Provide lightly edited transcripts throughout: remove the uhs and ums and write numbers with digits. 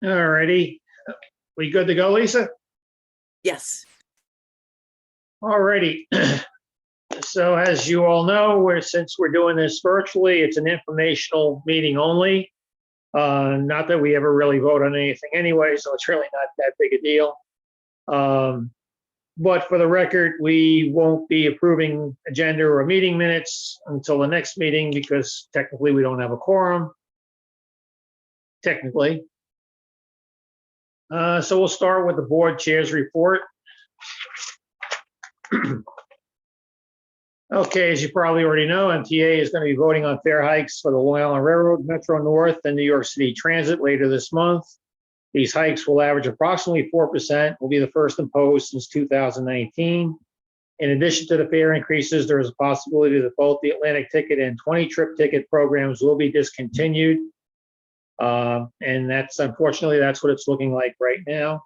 All righty. We good to go, Lisa? Yes. All righty. So as you all know, since we're doing this virtually, it's an informational meeting only. Not that we ever really vote on anything anyway, so it's really not that big a deal. But for the record, we won't be approving agenda or meeting minutes until the next meeting because technically we don't have a quorum. Technically. So we'll start with the board chair's report. Okay, as you probably already know, MTA is going to be voting on fare hikes for the Long Island Railroad, Metro North, and New York City Transit later this month. These hikes will average approximately 4%, will be the first imposed since 2019. In addition to the fare increases, there is a possibility that both the Atlantic ticket and 20-trip ticket programs will be discontinued. And unfortunately, that's what it's looking like right now.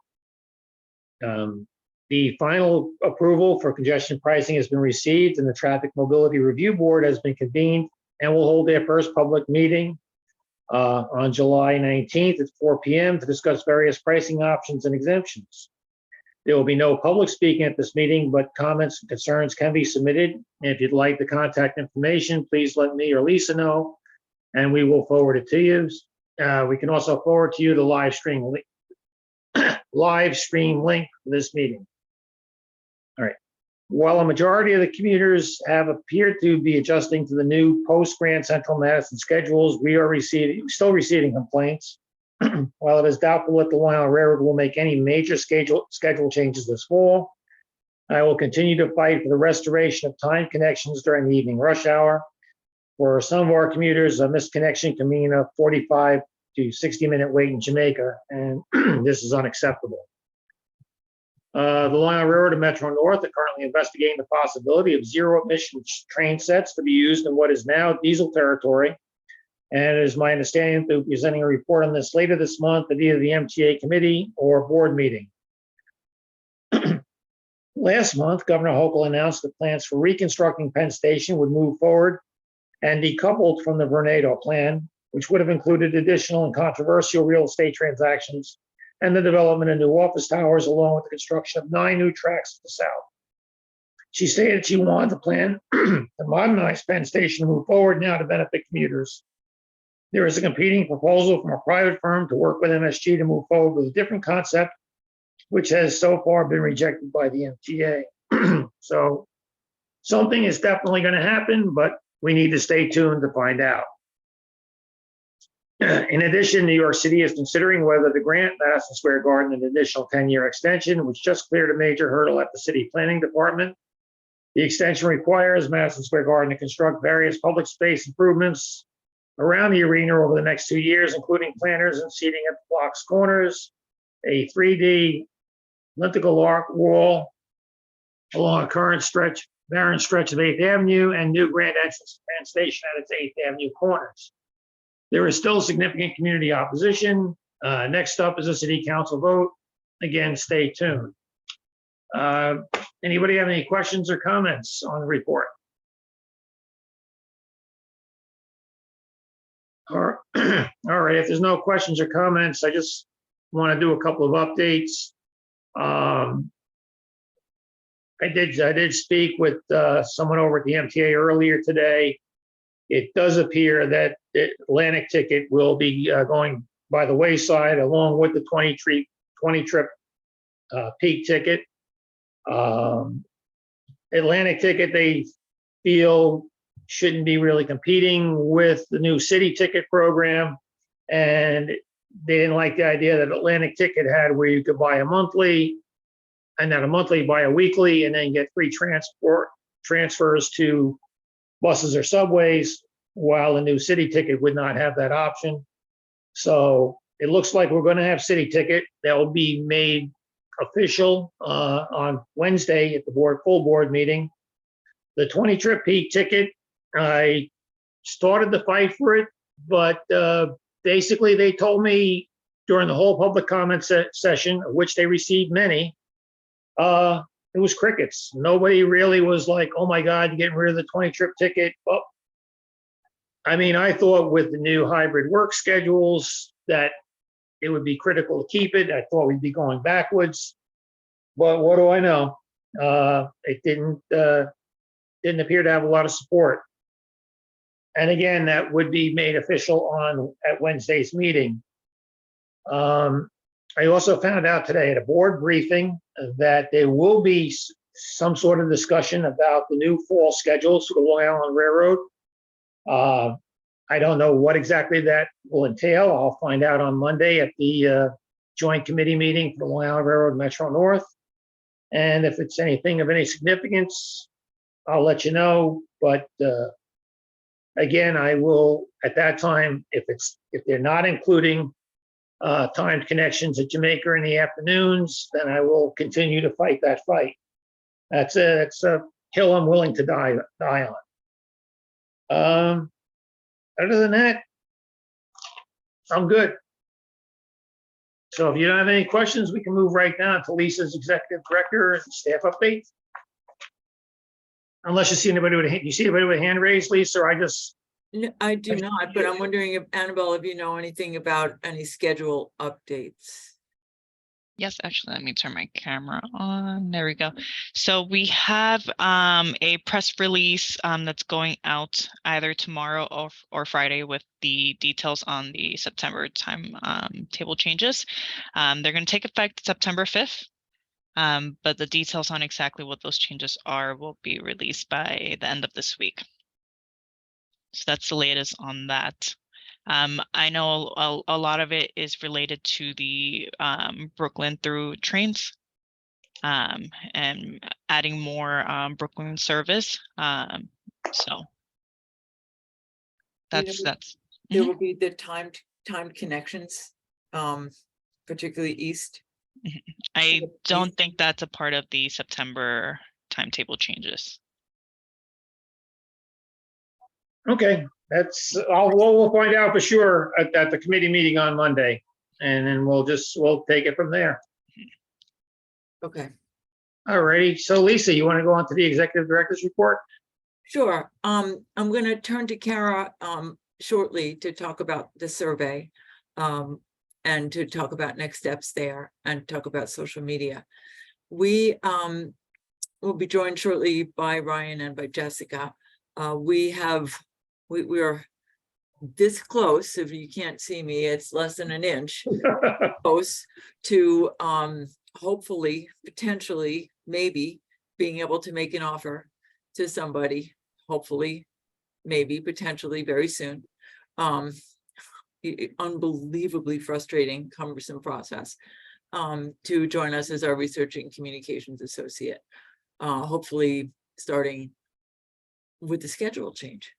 The final approval for congestion pricing has been received and the Traffic Mobility Review Board has been convened and will hold their first public meeting on July 19th at 4 p.m. to discuss various pricing options and exemptions. There will be no public speaking at this meeting, but comments and concerns can be submitted. And if you'd like the contact information, please let me or Lisa know, and we will forward it to you. We can also forward to you the live stream link for this meeting. All right. While a majority of the commuters have appeared to be adjusting to the new post-Grand Central Madison schedules, we are still receiving complaints. While it is doubtful that the Long Island Railroad will make any major schedule changes this fall, I will continue to fight for the restoration of time connections during the evening rush hour. For some of our commuters, a missed connection can mean a 45 to 60-minute wait in Jamaica, and this is unacceptable. The Long Island Railroad and Metro North are currently investigating the possibility of zero-emission train sets to be used in what is now diesel territory. And it is my understanding that they'll be presenting a report on this later this month at either the MTA committee or board meeting. Last month, Governor Hochul announced that plans for reconstructing Penn Station would move forward and decoupled from the Vornado plan, which would have included additional and controversial real estate transactions and the development of new office towers, along with the construction of 9 new tracks to the south. She stated she wanted the plan to modernize Penn Station to move forward now to benefit commuters. There is a competing proposal from a private firm to work with MSG to move forward with a different concept, which has so far been rejected by the MTA. So something is definitely going to happen, but we need to stay tuned to find out. In addition, New York City is considering whether to grant Madison Square Garden an additional 10-year extension, which just cleared a major hurdle at the city planning department. The extension requires Madison Square Garden to construct various public space improvements around the arena over the next 2 years, including planters and seating at the block's corners, a 3D elliptical arc wall along a barren stretch of 8th Avenue, and new grand entrance to Penn Station at its 8th Avenue corners. There is still significant community opposition. Next up is a city council vote. Again, stay tuned. Anybody have any questions or comments on the report? All right, if there's no questions or comments, I just want to do a couple of updates. I did speak with someone over at the MTA earlier today. It does appear that the Atlantic ticket will be going by the wayside along with the 20-trip peak ticket. Atlantic ticket, they feel, shouldn't be really competing with the new city ticket program. And they didn't like the idea that Atlantic ticket had where you could buy a monthly and then a monthly buy a weekly and then get free transfers to buses or subways, while the new city ticket would not have that option. So it looks like we're going to have city ticket that will be made official on Wednesday at the full board meeting. The 20-trip peak ticket, I started the fight for it, but basically they told me during the whole public comment session, of which they received many, it was crickets. Nobody really was like, oh my God, you're getting rid of the 20-trip ticket. Well, I mean, I thought with the new hybrid work schedules that it would be critical to keep it. I thought we'd be going backwards, but what do I know? It didn't appear to have a lot of support. And again, that would be made official at Wednesday's meeting. I also found out today at a board briefing that there will be some sort of discussion about the new fall schedules for the Long Island Railroad. I don't know what exactly that will entail. I'll find out on Monday at the joint committee meeting for the Long Island Railroad Metro North. And if it's anything of any significance, I'll let you know. But again, I will at that time, if they're not including timed connections at Jamaica in the afternoons, then I will continue to fight that fight. That's a hill I'm willing to die on. Other than that, I'm good. So if you don't have any questions, we can move right down to Lisa's executive director and staff update. Unless you see anybody with a hand raised, Lisa, or I just. No, I do not, but I'm wondering if Annabelle, if you know anything about any schedule updates. Yes, actually, let me turn my camera on. There we go. So we have a press release that's going out either tomorrow or Friday with the details on the September timetable changes. They're going to take effect September 5th, but the details on exactly what those changes are will be released by the end of this week. So that's the latest on that. I know a lot of it is related to the Brooklyn through trains and adding more Brooklyn service. So that's there will be the timed connections, particularly east. I don't think that's a part of the September timetable changes. Okay, we'll find out for sure at the committee meeting on Monday, and then we'll take it from there. Okay. All righty. So Lisa, you want to go on to the executive director's report? Sure. I'm going to turn to Kara shortly to talk about the survey and to talk about next steps there and talk about social media. We will be joined shortly by Ryan and by Jessica. We are this close. If you can't see me, it's less than an inch close to hopefully, potentially, maybe being able to make an offer to somebody, hopefully, maybe, potentially very soon. Unbelievably frustrating, cumbersome process to join us as our research and communications associate, hopefully starting with the schedule change.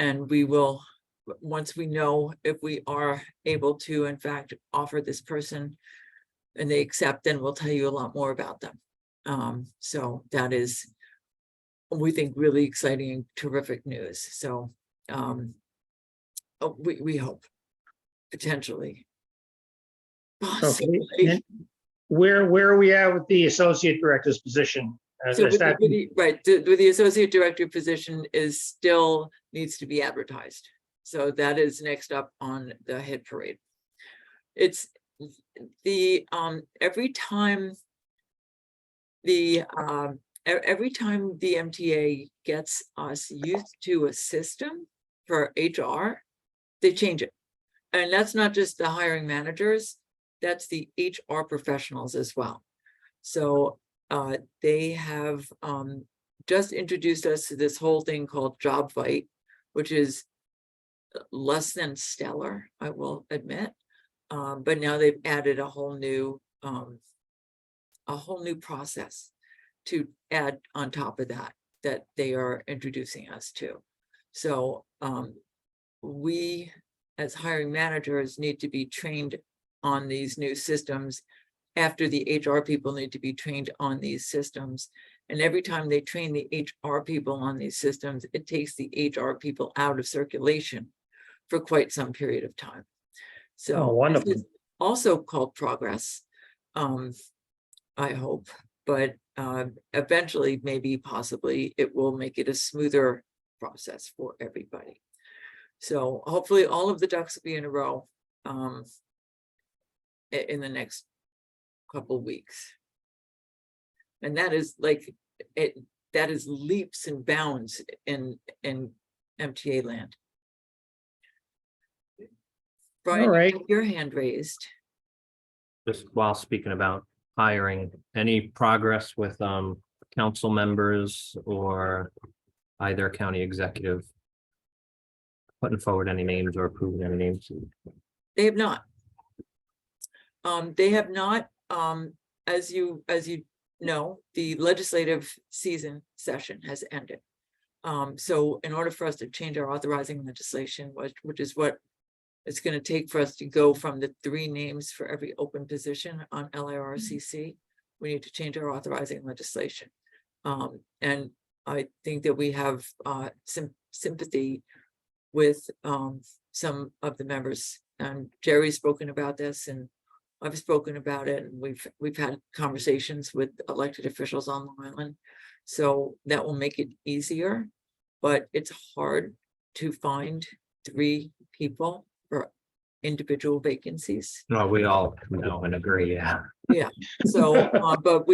And we will, once we know if we are able to, in fact, offer this person and they accept, then we'll tell you a lot more about them. So that is, we think, really exciting and terrific news. So we hope, potentially. Possibly. Okay. Where are we at with the associate director's position? So with the associate director position is still needs to be advertised. So that is next up on the hit parade. It's the every time the MTA gets us used to a system for HR, they change it. And that's not just the hiring managers, that's the HR professionals as well. So they have just introduced us to this whole thing called Job Fight, which is less than stellar, I will admit. But now they've added a whole new process to add on top of that they are introducing us to. So we, as hiring managers, need to be trained on these new systems after the HR people need to be trained on these systems. And every time they train the HR people on these systems, it takes the HR people out of circulation for quite some period of time. So wonderful. This is also called progress, I hope, but eventually, maybe possibly, it will make it a smoother process for everybody. So hopefully all of the ducks will be in a row in the next couple of weeks. And that is like, that is leaps and bounds in MTA land. Brian, you right. have your hand raised. Just while speaking about hiring, any progress with council members or either county executive putting forward any names or approving any names? They have not. They have not, as you know, the legislative session has ended. So in order for us to change our authorizing legislation, which is what it's going to take for us to go from the 3 names for every open position on LIRRCC, we need to change our authorizing legislation. And I think that we have some sympathy with some of the members, and Jerry's spoken about this, and I've spoken about it, and we've had conversations with elected officials on Long Island, so that will make it easier. But it's hard to find 3 people for individual vacancies. No, we all know and agree, yeah. Yeah, so but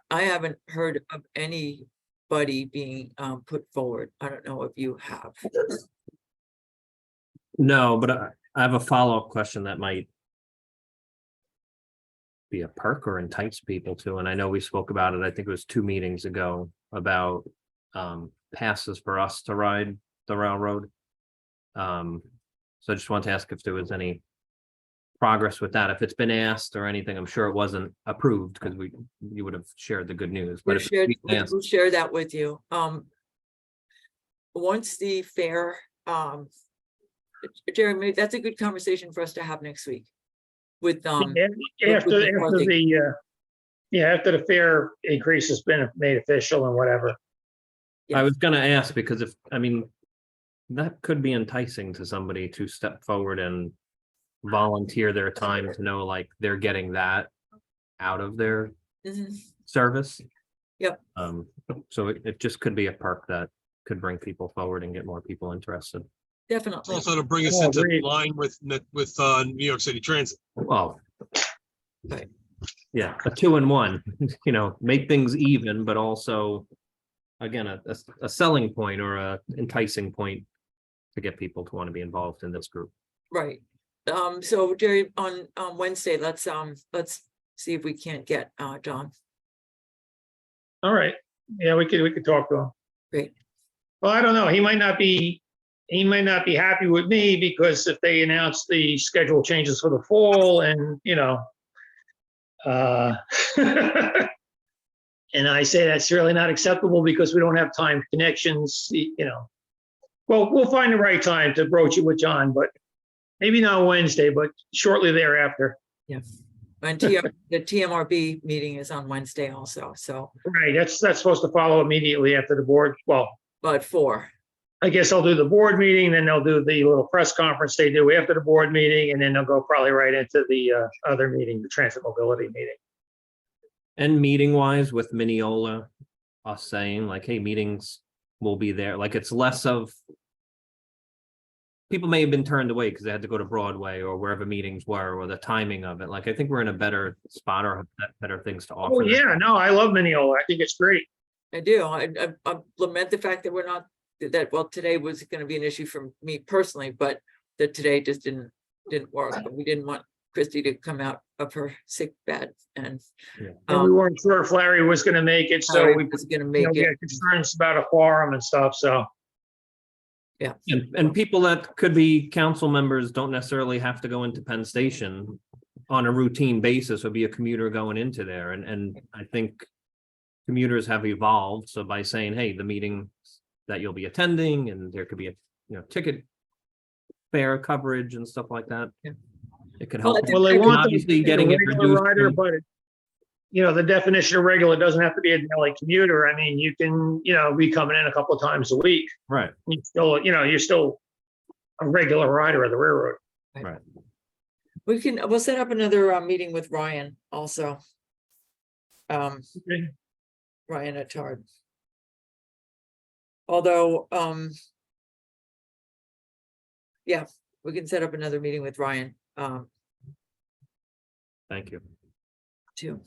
I haven't heard of anybody being put forward. I don't know if you have. No, but I have a follow-up question that might be a perk or entice people to, and I know we spoke about it, I think it was 2 meetings ago, about passes for us to ride the railroad. So I just wanted to ask if there was any progress with that, if it's been asked or anything. I'm sure it wasn't approved because you would have shared the good news, but if it's been asked. We'll share that with you. Once the fair, Jeremy, that's a good conversation for us to have next week with Yeah, after the fare increase has been made official and whatever. Yeah. I was gonna ask because that could be enticing to somebody to step forward and volunteer their time to know like they're getting that out of their service. Yep. So it just could be a perk that could bring people forward and get more people interested. Definitely. Also to bring us Oh, into agreed. line with New York City Transit. Well, Right. yeah, a 2-in-1, make things even, but also, again, a selling point or a enticing point to get people to want to be involved in this group. Right. So Jerry, on Wednesday, let's see if we can't get John. All right. Yeah, we could talk to him. Great. Well, I don't know. He might not be happy with me because if they announce the schedule changes for the fall and, and I say that's really not acceptable because we don't have time connections, Well, we'll find the right time to broach it with John, but maybe not Wednesday, but shortly thereafter. Yeah. And the TMRB meeting is on Wednesday also, so. Right, that's supposed to follow immediately after the board. Well, But 4. I guess I'll do the board meeting, then they'll do the little press conference they do after the board meeting, and then they'll go probably right into the other meeting, the transit mobility meeting. And meeting wise with Mineola, us saying like, hey, meetings will be there. Like it's less of, people may have been turned away because they had to go to Broadway or wherever meetings were, or the timing of it. Like, I think we're in a better spot or have better things to offer. Oh, yeah, no, I love Mineola. I think it's great. I do. I lament the fact that we're not, well, today was going to be an issue for me personally, but that today just didn't work. But we didn't want Christy to come out of her sick bed, and And we weren't sure if Larry was going to make it, so Larry we was going to make we it. had concerns about a quorum and stuff, so. Yeah. And people that could be council members don't necessarily have to go into Penn Station on a routine basis or be a commuter going into there. And I think commuters have evolved. So by saying, hey, the meeting that you'll be attending, and there could be a ticket fare coverage and stuff like that. Yeah. It could Well, help. I think Well, they And want obviously the getting it regular reduced rider, to- but the definition of regular doesn't have to be a daily commuter. I mean, you can, be coming in a couple of times a week. Right. You're still a regular rider of the railroad. Right. We'll set up another meeting with Ryan also. Okay. Ryan Attard. Although, yeah, we can set up another meeting with Ryan. Thank you. too.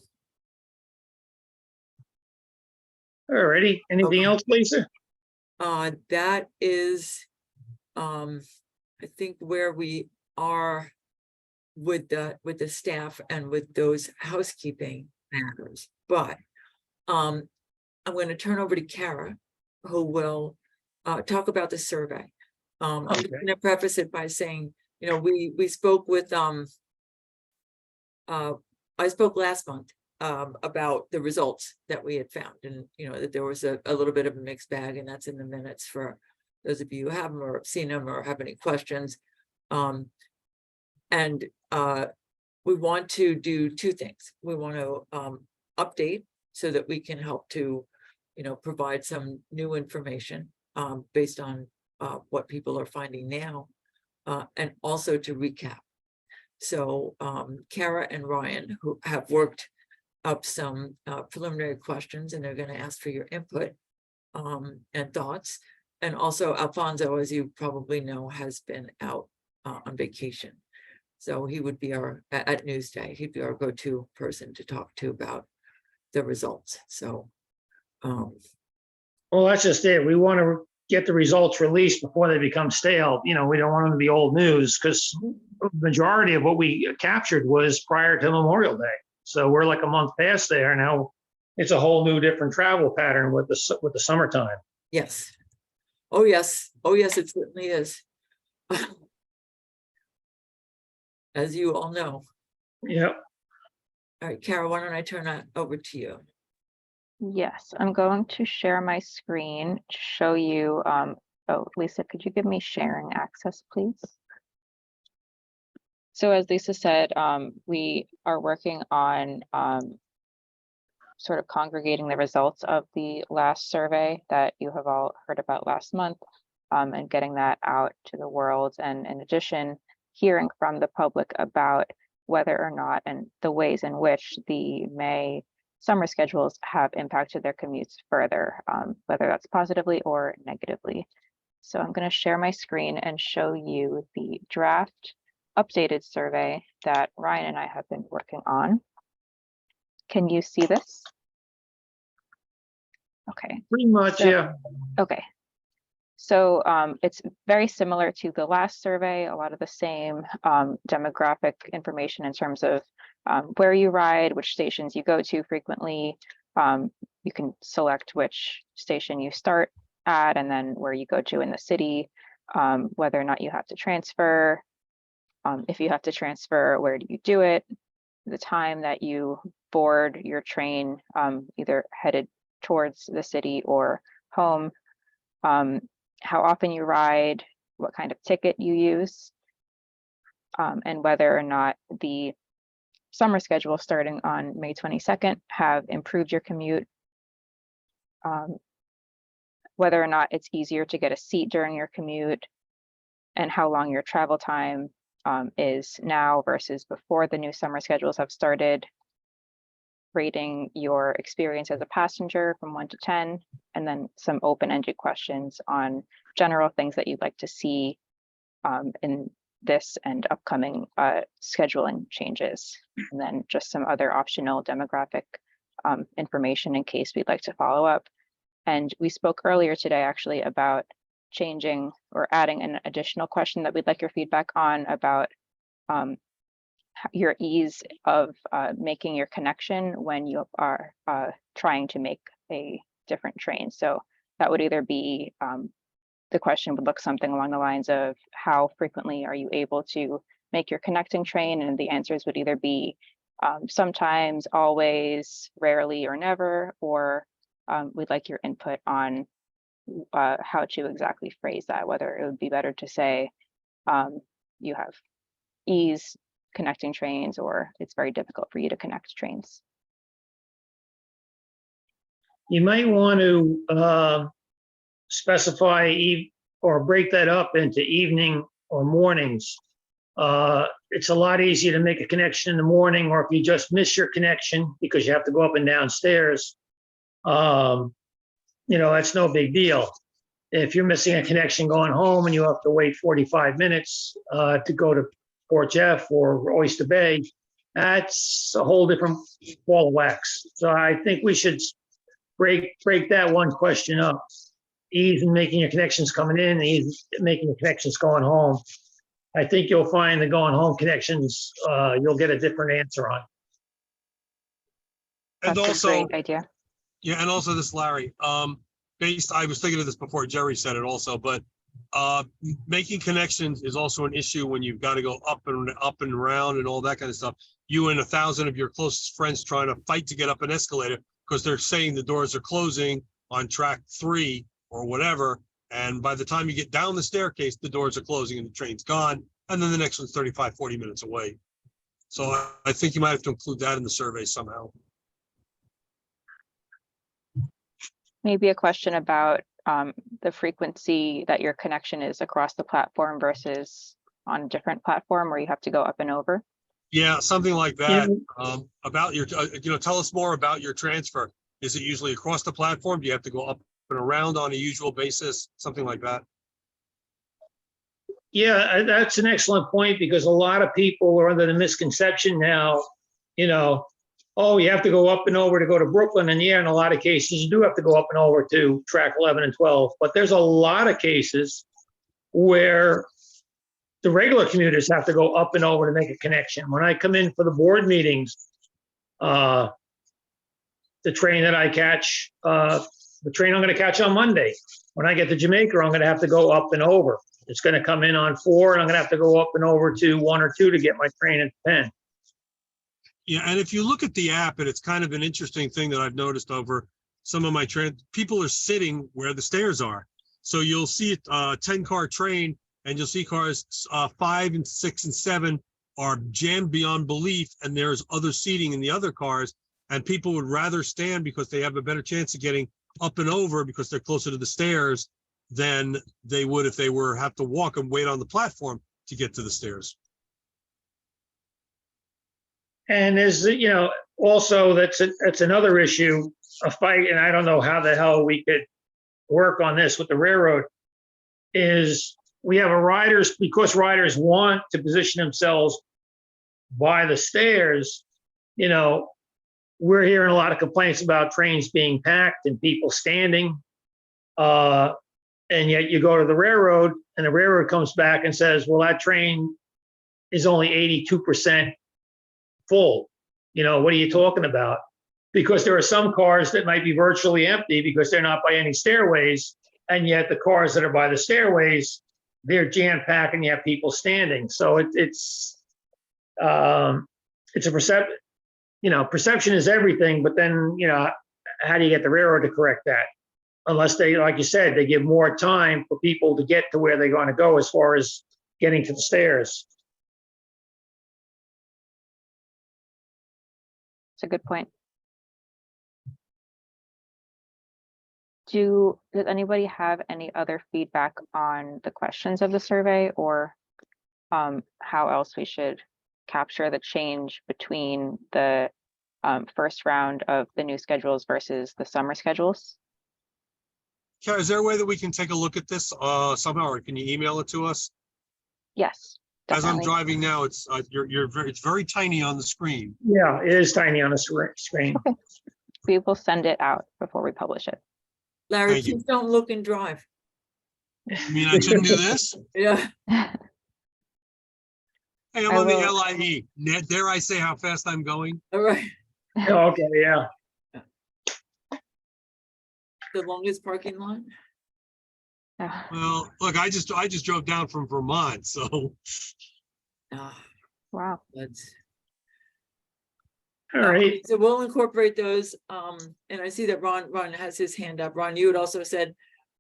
All righty. Anything Okay. else, Lisa? That is, I think where we are with the staff and with those housekeeping matters. But I'm going to turn over to Kara, who will talk about the survey. I'm just Okay. going to preface it by saying, you know, we spoke with I spoke last month about the results that we had found, and you know that there was a little bit of a mixed bag, and that's in the minutes for those of you who have them or have seen them or have any questions. And we want to do two things. We want to update so that we can help to, you know, provide some new information based on what people are finding now, and also to recap. So Kara and Ryan, who have worked up some preliminary questions, and they're going to ask for your input and thoughts. And also Alfonso, as you probably know, has been out on vacation. So he would be at Newsday, he'd be our go-to person to talk to about the results. So. Well, that's just it. We want to get the results released before they become stale. You know, we don't want them to be old news, because the majority of what we captured was prior to Memorial Day. So we're like a month past there now. It's a whole new different travel pattern with the summertime. Yes. Oh, yes. Oh, yes, it certainly is. As you all know. Yep. All right, Kara, why don't I turn that over to you? Yes, I'm going to share my screen to show you. Oh, Lisa, could you give me sharing access, please? So as Lisa said, we are working on sort of congregating the results of the last survey that you have all heard about last month, and getting that out to the world. And in addition, hearing from the public about whether or not and the ways in which the May summer schedules have impacted their commutes further, whether that's positively or negatively. So I'm going to share my screen and show you the draft updated survey that Ryan and I have been working on. Can you see this? Okay. Pretty much, So, yeah. Okay. So it's very similar to the last survey, a lot of the same demographic information in terms of where you ride, which stations you go to frequently. You can select which station you start at and then where you go to in the city, whether or not you have to transfer. If you have to transfer, where do you do it? The time that you board your train, either headed towards the city or home. How often you ride, what kind of ticket you use, and whether or not the summer schedule starting on May 22nd have improved your commute, whether or not it's easier to get a seat during your commute, and how long your travel time is now versus before the new summer schedules have started, rating your experience as a passenger from 1 to 10, and then some open-ended questions on general things that you'd like to see in this and upcoming scheduling changes, and then just some other optional demographic information in case we'd like to follow up. And we spoke earlier today actually about changing or adding an additional question that we'd like your feedback on about your ease of making your connection when you are trying to make a different train. So that would either be, the question would look something along the lines of how frequently are you able to make your connecting train? And the answers would either be sometimes, always, rarely, or never, or we'd like your input on how to exactly phrase that, whether it would be better to say you have ease connecting trains, or it's very difficult for you to connect trains. You might want to specify or break that up into evening or mornings. It's a lot easier to make a connection in the morning, or if you just miss your connection because you have to go up and down stairs, you know, that's no big deal. If you're missing a connection going home and you have to wait 45 minutes to go to Port Jeff or Oyster Bay, that's a whole different ball of wax. So I think we should break that one question up. Ease in making your connections coming in, ease in making your connections going home. I think you'll find the going home connections, you'll get a different answer on. And That's a also, great idea. yeah, and also this, Larry, I was thinking of this before Jerry said it also, but making connections is also an issue when you've got to go up and around and all that kind of stuff. You and 1,000 of your closest friends trying to fight to get up an escalator because they're saying the doors are closing on track 3 or whatever. And by the time you get down the staircase, the doors are closing and the train's gone. And then the next one's 35, 40 minutes away. So I think you might have to include that in the survey somehow. Maybe a question about the frequency that your connection is across the platform versus on a different platform where you have to go up and over. Yeah, something like that. About your, tell us more about your transfer. Is it usually across the platform? Do you have to go up and around on a usual basis? Something like that. Yeah, that's an excellent point because a lot of people are under the misconception now, oh, you have to go up and over to go to Brooklyn. And yeah, in a lot of cases, you do have to go up and over to track 11 and 12. But there's a lot of cases where the regular commuters have to go up and over to make a connection. When I come in for the board meetings, the train that I catch, the train I'm going to catch on Monday, when I get to Jamaica, I'm going to have to go up and over. It's going to come in on 4, and I'm going to have to go up and over to 1 or 2 to get my train at 10. Yeah, and if you look at the app, and it's kind of an interesting thing that I've noticed over some of my people are sitting where the stairs are. So you'll see a 10-car train, and you'll see cars 5 and 6 and 7 are jammed beyond belief, and there's other seating in the other cars, and people would rather stand because they have a better chance of getting up and over because they're closer to the stairs than they would if they have to walk and wait on the platform to get to the stairs. And there's, also that's another issue, a fight, and I don't know how the hell we could work on this with the railroad, is we have because riders want to position themselves by the stairs, we're hearing a lot of complaints about trains being packed and people standing. And yet you go to the railroad and the railroad comes back and says, well, that train is only 82% full. What are you talking about? Because there are some cars that might be virtually empty because they're not by any stairways. And yet the cars that are by the stairways, they're jam-packed and you have people standing. So it's a perception. Perception is everything, but then, how do you get the railroad to correct that? Unless they, like you said, they give more time for people to get to where they're going to go as far as getting to the stairs. It's a good point. Does anybody have any other feedback on the questions of the survey or how else we should capture the change between the first round of the new schedules versus the summer schedules? Kara, is there a way that we can take a look at this somehow, or can you email it to us? Yes, As I'm definitely. driving now, it's it's very tiny on the screen. Yeah, it is tiny on the screen. Okay. We will send it out before we publish it. Larry, Thank you. please don't look and drive. You mean I shouldn't do this? Yeah. Hey, I'm I on the will- LIE. Dare I say how fast I'm going? All right. Okay, yeah. The longest parking lot. Well, look, I just drove down from Vermont, so Ah, Wow. that's. All right. So we'll incorporate those. And I see that Ron has his hand up. Ron, you had also said,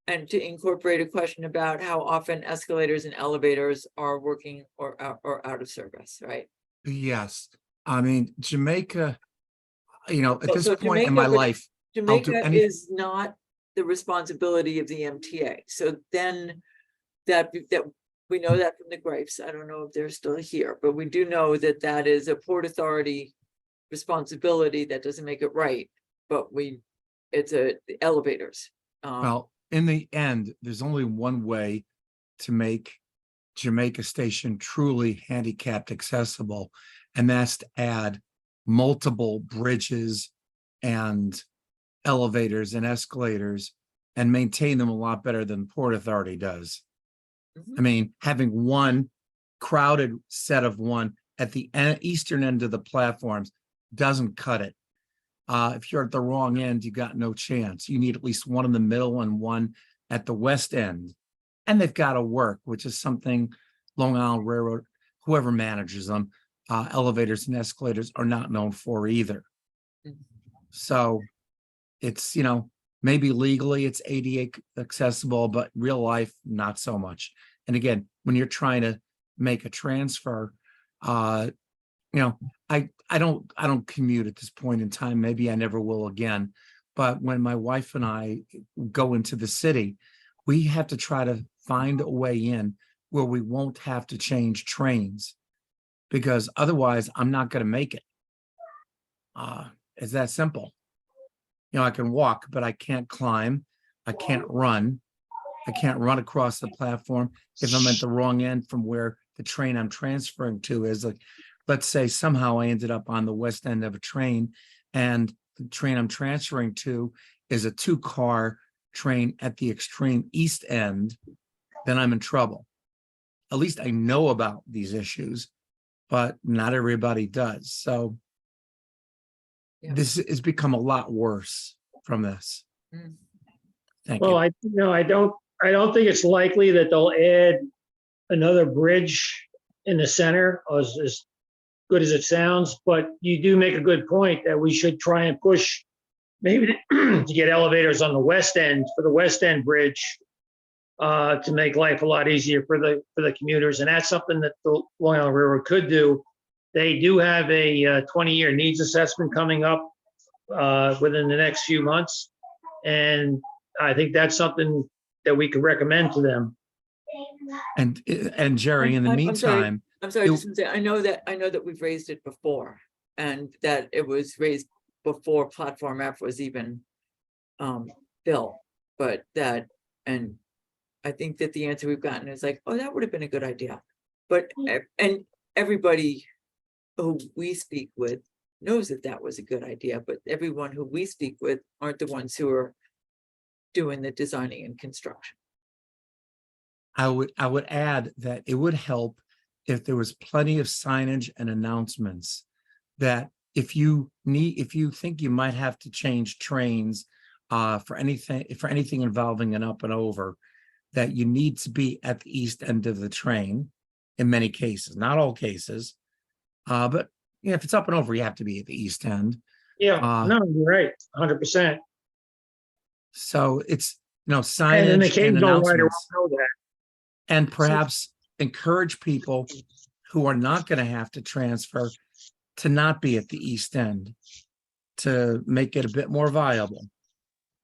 and to incorporate a question about how often escalators and elevators are working or out of service, right? Yes, I mean, Jamaica, at So this point in Jamaica, my but life, Jamaica any- is not the responsibility of the MTA. So then that we know that from the Gripes. I don't know if they're still here, but we do know that that is a Port Authority responsibility. That doesn't make it right, but it's the elevators. well, in the end, there's only one way to make Jamaica Station truly handicapped accessible, And that's to add multiple bridges and elevators and escalators and maintain them a lot better than Port Authority does. I mean, having one crowded set of one at the eastern end of the platforms doesn't cut it. If you're at the wrong end, you got no chance. You need at least one in the middle and one at the west end. And they've got to work, which is something Long Island Railroad, whoever manages them, elevators and escalators are not known for either. So it's, maybe legally it's ADA accessible, but real life, not so much. And again, when you're trying to make a transfer, I don't commute at this point in time. Maybe I never will again. But when my wife and I go into the city, we have to try to find a way in where we won't have to change trains, because otherwise I'm not going to make it. It's that simple. I can walk, but I can't climb. I can't run. I can't run across the platform if I'm at the wrong end from where the train I'm transferring to is. Like, let's say somehow I ended up on the west end of a train and the train I'm transferring to is a 2-car train at the extreme east end, then I'm in trouble. At least I know about these issues, but not everybody does. So this has become a lot worse from this. Thank you. Well, I don't think it's likely that they'll add another bridge in the center, as good as it sounds, but you do make a good point that we should try and push maybe to get elevators on the west end, for the west end bridge, to make life a lot easier for the commuters. And that's something that the Long Island Railroad could do. They do have a 20-year needs assessment coming up within the next few months. And I think that's something that we could recommend to them. And Jerry, in the meantime, I'm sorry, just to say, I know that we've raised it before, and that it was raised before Platform F was even built, but and I think that the answer we've gotten is like, oh, that would have been a good idea. But, and everybody who we speak with knows that that was a good idea, but everyone who we speak with aren't the ones who are doing the designing and construction. I would add that it would help if there was plenty of signage and announcements that if you think you might have to change trains for anything involving an up and over, that you need to be at the east end of the train in many cases, not all cases. But if it's up and over, you have to be at the east end. Yeah, no, you're right, 100%. So it's, And the signage and occasional rider announcements, won't know that. and perhaps encourage people who are not going to have to transfer to not be at the east end, to make it a bit more viable.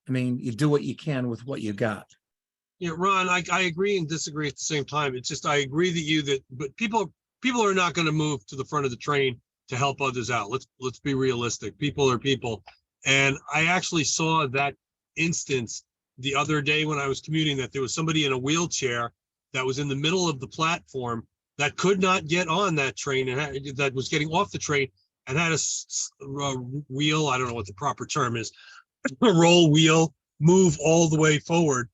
I mean, you do what you can with what you got. Yeah, Ron, I agree and disagree at the same time. It's just, I agree but people are not going to move to the front of the train to help others out. Let's be realistic. People are people. And I actually saw that instance the other day when I was commuting, that there was somebody in a wheelchair that was in the middle of the platform that could not get on that train, and that was getting off the train and had a wheel, I don't know what the proper term is, a roll wheel, move all the way forward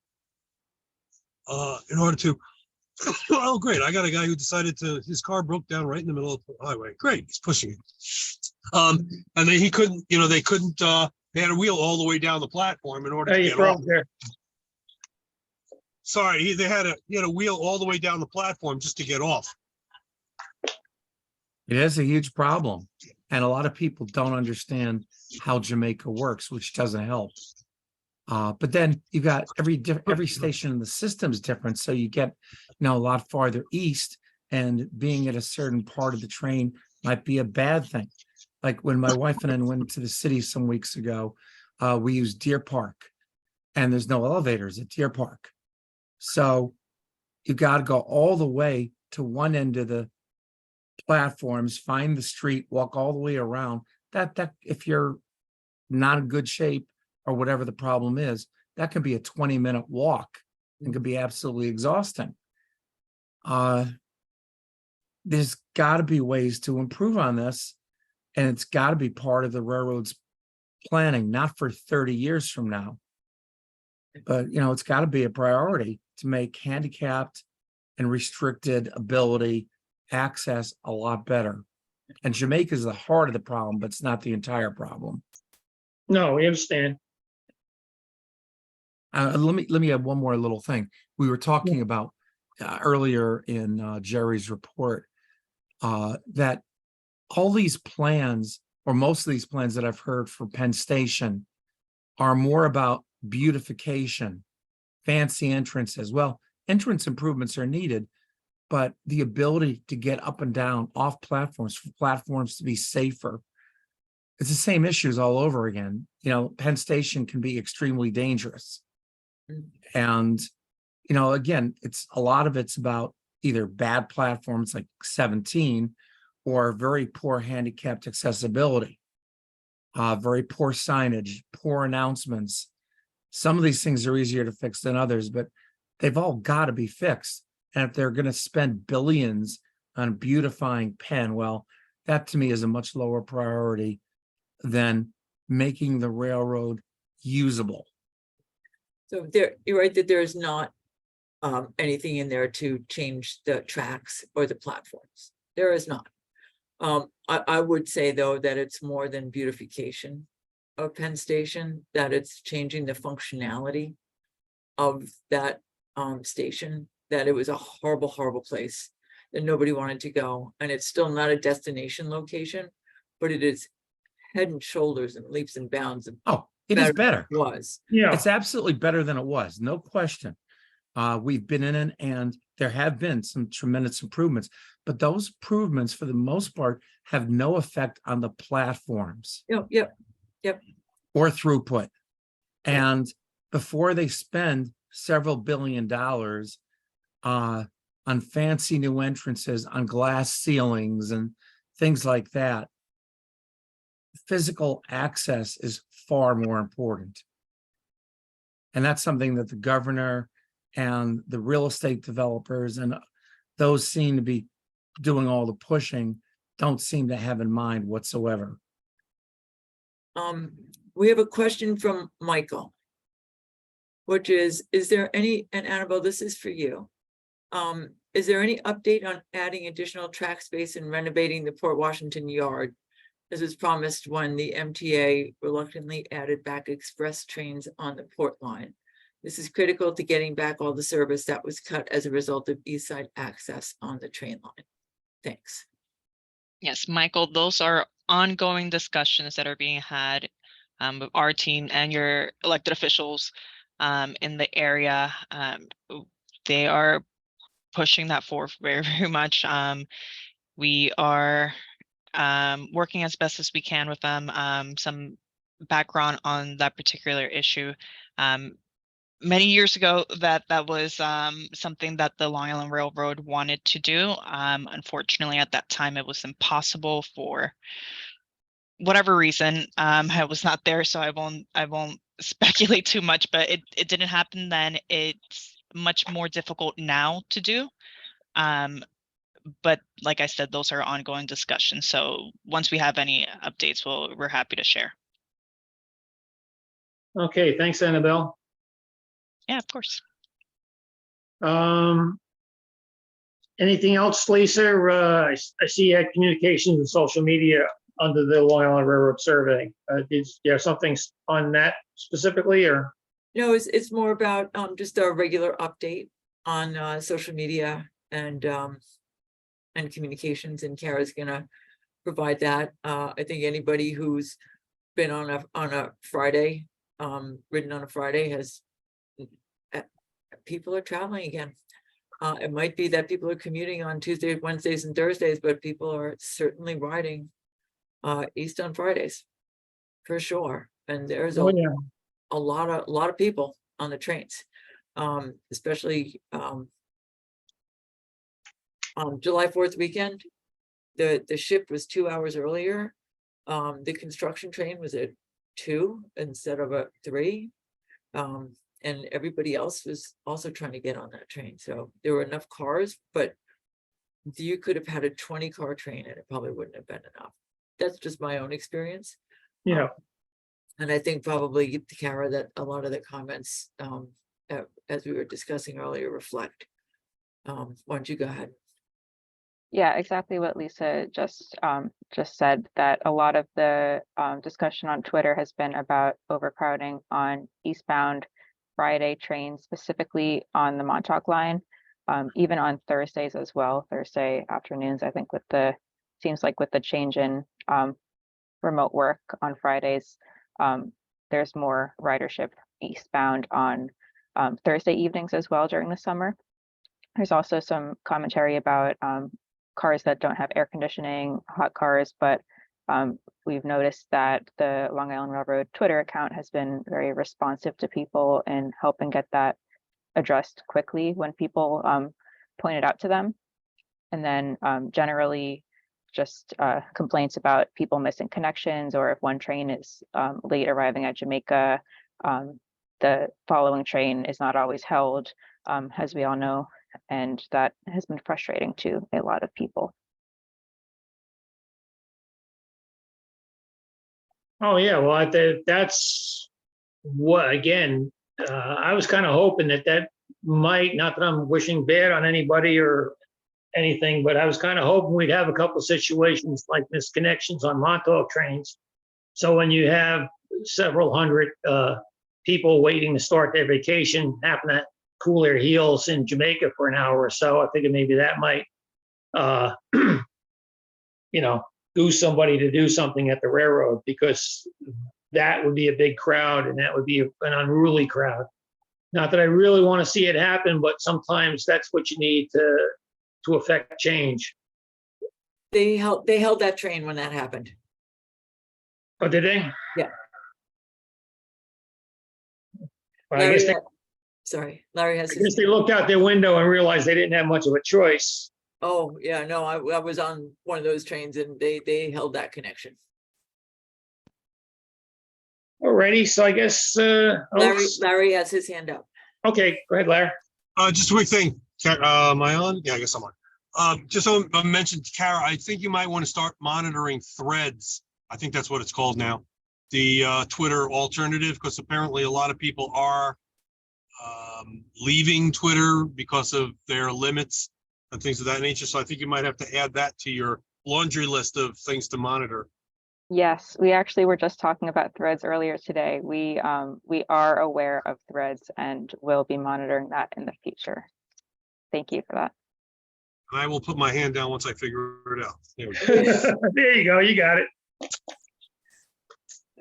in order to, oh, great. I got a guy who decided his car broke down right in the middle of the highway. Great, he's pushing it. And then he couldn't, they had a wheel all the way down the platform in order to get off. There. Sorry, he had a wheel all the way down the platform just to get off. It is a huge problem. And a lot of people don't understand how Jamaica works, which doesn't help. But then you got every station in the system is different. So you get, a lot farther east, and being at a certain part of the train might be a bad thing. Like when my wife and I went to the city some weeks ago, we used Deer Park, and there's no elevators at Deer Park. So you got to go all the way to one end of the platforms, find the street, walk all the way around. That if you're not in good shape or whatever the problem is, that can be a 20-minute walk and could be absolutely exhausting. there's got to be ways to improve on this. And it's got to be part of the railroad's planning, not for 30 years from now. But, you know, it's got to be a priority to make handicapped and restricted ability access a lot better. And Jamaica is the heart of the problem, but it's not the entire problem. No, we understand. Let me add one more little thing. We were talking about earlier in Jerry's report that all these plans, or most of these plans that I've heard for Penn Station, are more about beautification, fancy entrances. Well, entrance improvements are needed, but the ability to get up and down off platforms, for platforms to be safer, it's the same issues all over again. You know, Penn Station can be extremely dangerous. And, you know, again, it's a lot of it's about either bad platforms like 17 or very poor handicapped accessibility, very poor signage, poor announcements. Some of these things are easier to fix than others, but they've all got to be fixed. And if they're going to spend billions on beautifying Penn, well, that to me is a much lower priority than making the railroad usable. So you're right that there's not anything in there to change the tracks or the platforms. There is not. I would say, though, that it's more than beautification of Penn Station, that it's changing the functionality of that station, that it was a horrible, horrible place that nobody wanted to go. And it's still not a destination location, but it is head and shoulders and leaps and bounds. Oh, it is better. It was. Yeah, It's absolutely better than it was, no question. We've been in it, and there have been some tremendous improvements, but those improvements, for the most part, have no effect on the platforms Yep. or throughput. Yeah. And before they spend several $1 billion on fancy new entrances, on glass ceilings and things like that, physical access is far more important. And that's something that the governor and the real estate developers and those seem to be doing all the pushing, don't seem to have in mind whatsoever. We have a question from Michael, which is there any, and Annabelle, this is for you. Is there any update on adding additional track space and renovating the Port Washington yard, as was promised when the MTA reluctantly added back express trains on the Port line? This is critical to getting back all the service that was cut as a result of east side access on the train line. Thanks. Yes, Michael, those are ongoing discussions that are being had with our team and your elected officials in the area. They are pushing that forward very, very much. We are working as best as we can with them. Some background on that particular issue. Many years ago, that was something that the Long Island Railroad wanted to do. Unfortunately, at that time, it was impossible for whatever reason. I was not there, so I won't speculate too much. But it didn't happen then. It's much more difficult now to do. But like I said, those are ongoing discussions. So once we have any updates, we're happy to share. okay, thanks, Annabelle. Yeah, of course. Anything else, Lisa? I see you had communications and social media under the Long Island Railroad survey. Did you have something on that specifically, or? No, it's more about just a regular update on social media and communications, and Kara's gonna provide that. I think anybody who's been on a Friday, ridden on a Friday, has people are traveling again. It might be that people are commuting on Tuesdays, Wednesdays, and Thursdays, but people are certainly riding east on Fridays for sure. And there's a lot of people on the trains, especially on July 4th weekend. The shift was 2 hours earlier. The construction train was at 2 instead of at 3. And everybody else was also trying to get on that train. So there were enough cars, but you could have had a 20-car train and it probably wouldn't have been enough. That's just my own experience. Yeah, And I think probably, Kara, that a lot of the comments, as we were discussing earlier, reflect. Why don't you go ahead? Yeah, exactly what Lisa just said, that a lot of the discussion on Twitter has been about overcrowding on eastbound Friday trains, specifically on the Montauk line, even on Thursdays as well, Thursday afternoons. I think seems like with the change in remote work on Fridays, there's more ridership eastbound on Thursday evenings as well during the summer. There's also some commentary about cars that don't have air conditioning, hot cars, but we've noticed that the Long Island Railroad Twitter account has been very responsive to people and helping get that addressed quickly when people point it out to them. And then generally just complaints about people missing connections, or if one train is late arriving at Jamaica, the following train is not always held, as we all know, and that has been frustrating to a lot of people. oh, yeah, well, that's what, again, I was kind of hoping that might, not that I'm wishing bad on anybody or anything, but I was kind of hoping we'd have a couple situations like misconnections on Montauk trains. So when you have several hundred people waiting to start their vacation, happen to cool their heels in Jamaica for an hour or so, I figured maybe that might, goose somebody to do something at the railroad, because that would be a big crowd and that would be an unruly crowd. Not that I really want to see it happen, but sometimes that's what you need to affect change. They held that train when that happened. Oh, did they? Yeah. Well, I guess Larry has his. they looked out their window and realized they didn't have much of a choice. Oh, yeah, no, I was on one of those trains and they held that connection. Alrighty, so I guess, Larry has his hand up. okay, go ahead, Larry. Just a quick thing. Am I on? Yeah, I guess I'm on. Just so I mentioned, Kara, I think you might want to start monitoring Threads. I think that's what it's called now. The Twitter alternative, because apparently a lot of people are leaving Twitter because of their limits and things of that nature. So I think you might have to add that to your laundry list of things to monitor. Yes, we actually were just talking about Threads earlier today. We are aware of Threads and will be monitoring that in the future. Thank you for that. And I will put my hand down once I figure it out. There we go. There you go, you got it.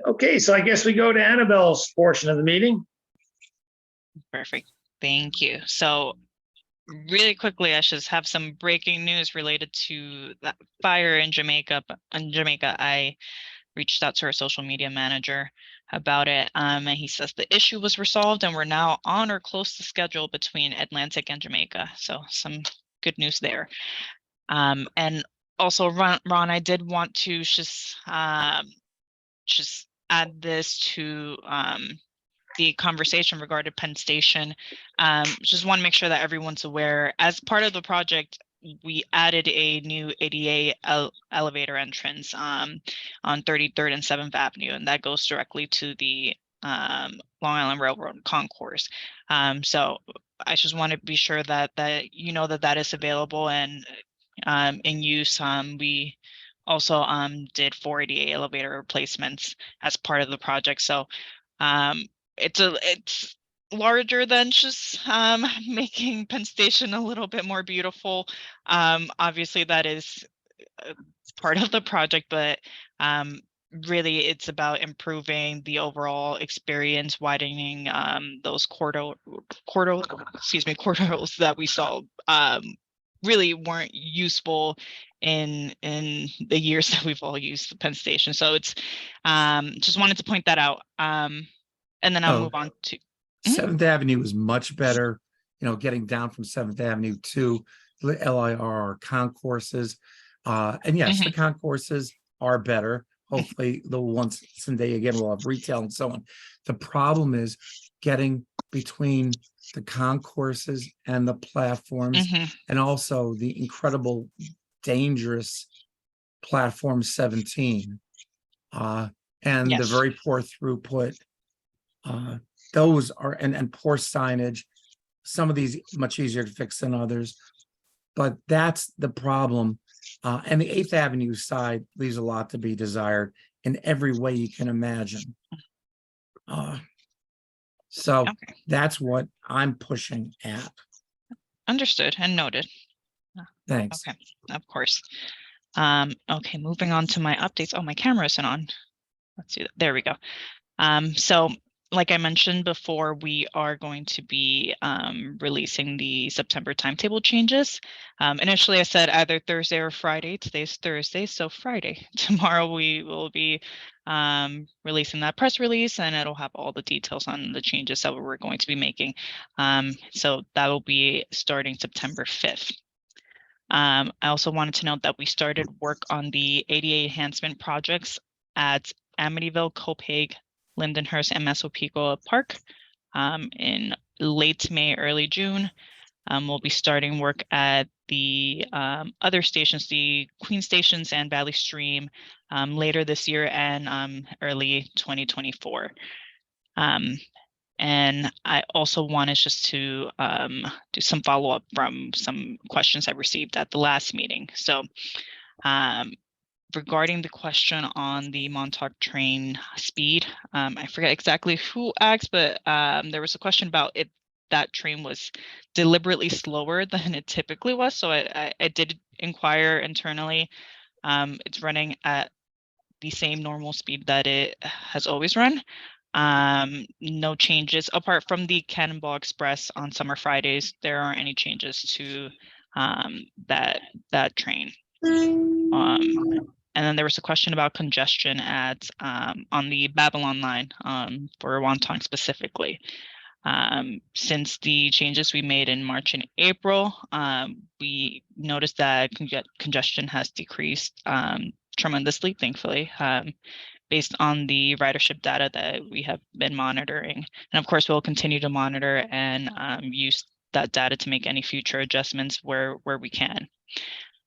Okay, so I guess we go to Annabelle's portion of the meeting. Perfect. Thank you. So really quickly, I should have some breaking news related to that fire in Jamaica. I reached out to our social media manager about it, and he says the issue was resolved and we're now on or close to schedule between Atlantic and Jamaica. So some good news there. And also, Ron, I did want to just add this to the conversation regarding Penn Station. Just want to make sure that everyone's aware. As part of the project, we added a new ADA elevator entrance on 33rd and 7th Avenue, and that goes directly to the Long Island Railroad concourse. So I just want to be sure that you know that is available and in use. We also did 4 ADA elevator replacements as part of the project. So it's larger than just making Penn Station a little bit more beautiful. Obviously that is part of the project, but really it's about improving the overall experience, widening those corridors that we saw really weren't useful in the years that we've all used the Penn Station. So it's just wanted to point that out. And then I'll move on to 7th Avenue is much better, getting down from 7th Avenue to the LIRR concourses. And yes, the concourses are better. Hopefully the ones someday again will have retail and so on. The problem is getting between the concourses and the platforms, Mhm. and also the incredible, dangerous platform 17. And the Yes. very poor throughput. Those are, and poor signage. Some of these much easier to fix than others, but that's the problem. And the 8th Avenue side leaves a lot to be desired in every way you can imagine. So Okay. that's what I'm pushing at. Understood and noted. Thanks. Okay, of course. Okay, moving on to my updates. Oh, my camera isn't on. Let's see. There we go. So like I mentioned before, we are going to be releasing the September timetable changes. Initially, I said either Thursday or Friday. Today's Thursday, so Friday. Tomorrow we will be releasing that press release, and it'll have all the details on the changes that we're going to be making. So that will be starting September 5th. I also wanted to note that we started work on the ADA enhancement projects at Amityville, Copiague, Lindenhurst, and Massapequa Park in late May, early June. We'll be starting work at the other stations, the Queen Stations and Valley Stream, later this year and early 2024. And I also wanted just to do some follow-up from some questions I received at the last meeting. So regarding the question on the Montauk train speed, I forget exactly who asked, but there was a question about if that train was deliberately slower than it typically was. So I did inquire internally. It's running at the same normal speed that it has always run. No changes apart from the Cannonball Express on summer Fridays. There aren't any changes to that train. And then there was a question about congestion at on the Babylon line for Wonton specifically. Since the changes we made in March and April, we noticed that congestion has decreased tremendously, thankfully, based on the ridership data that we have been monitoring. And of course, we'll continue to monitor and use that data to make any future adjustments where we can.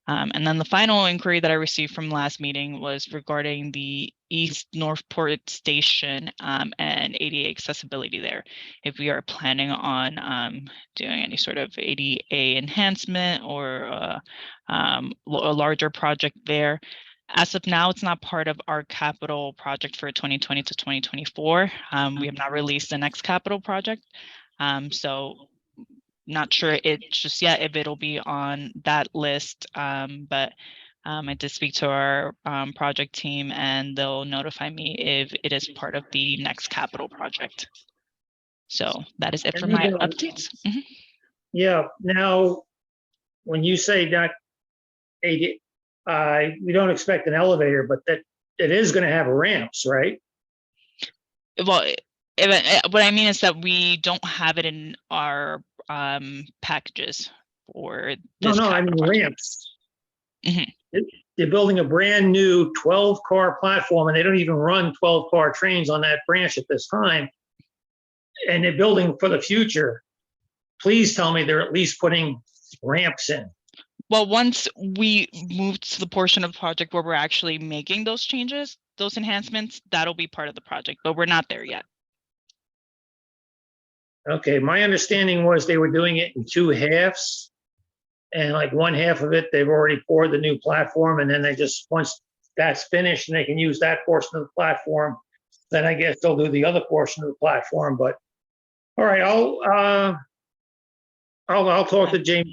And then the final inquiry that I received from last meeting was regarding the East Northport Station and ADA accessibility there. If we are planning on doing any sort of ADA enhancement or a larger project there. As of now, it's not part of our capital project for 2020 to 2024. We have not released the next capital project. So not sure it just yet if it'll be on that list, but I did speak to our project team and they'll notify me if it is part of the next capital project. So that is it for my updates. Mhm. Yeah, now, when you say that we don't expect an elevator, but that it is going to have ramps, right? Well, what I mean is that we don't have it in our packages for No, this no, I mean capital project. ramps. Mhm. They're building a brand new 12-car platform, and they don't even run 12-car trains on that branch at this time. And they're building for the future. Please tell me they're at least putting ramps in. Well, once we move to the portion of the project where we're actually making those changes, those enhancements, that'll be part of the project, but we're not there yet. Okay, my understanding was they were doing it in two halves. And like one half of it, they've already poured the new platform, and then they just, once that's finished and they can use that portion of the platform, then I guess they'll do the other portion of the platform. But all right, I'll talk to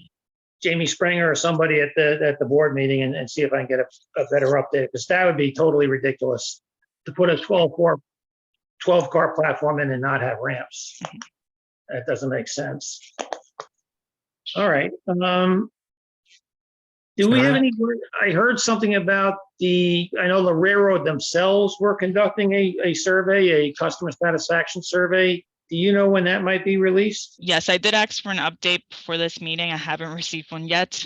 Jamie Springer or somebody at the board meeting and see if I can get a better update, because that would be totally ridiculous to put a 12-car platform in and not have ramps. That doesn't make sense. All right. Do we have any, I heard something about I know the railroad themselves were conducting a survey, a customer satisfaction survey. Do you know when that might be released? Yes, I did ask for an update for this meeting. I haven't received one yet.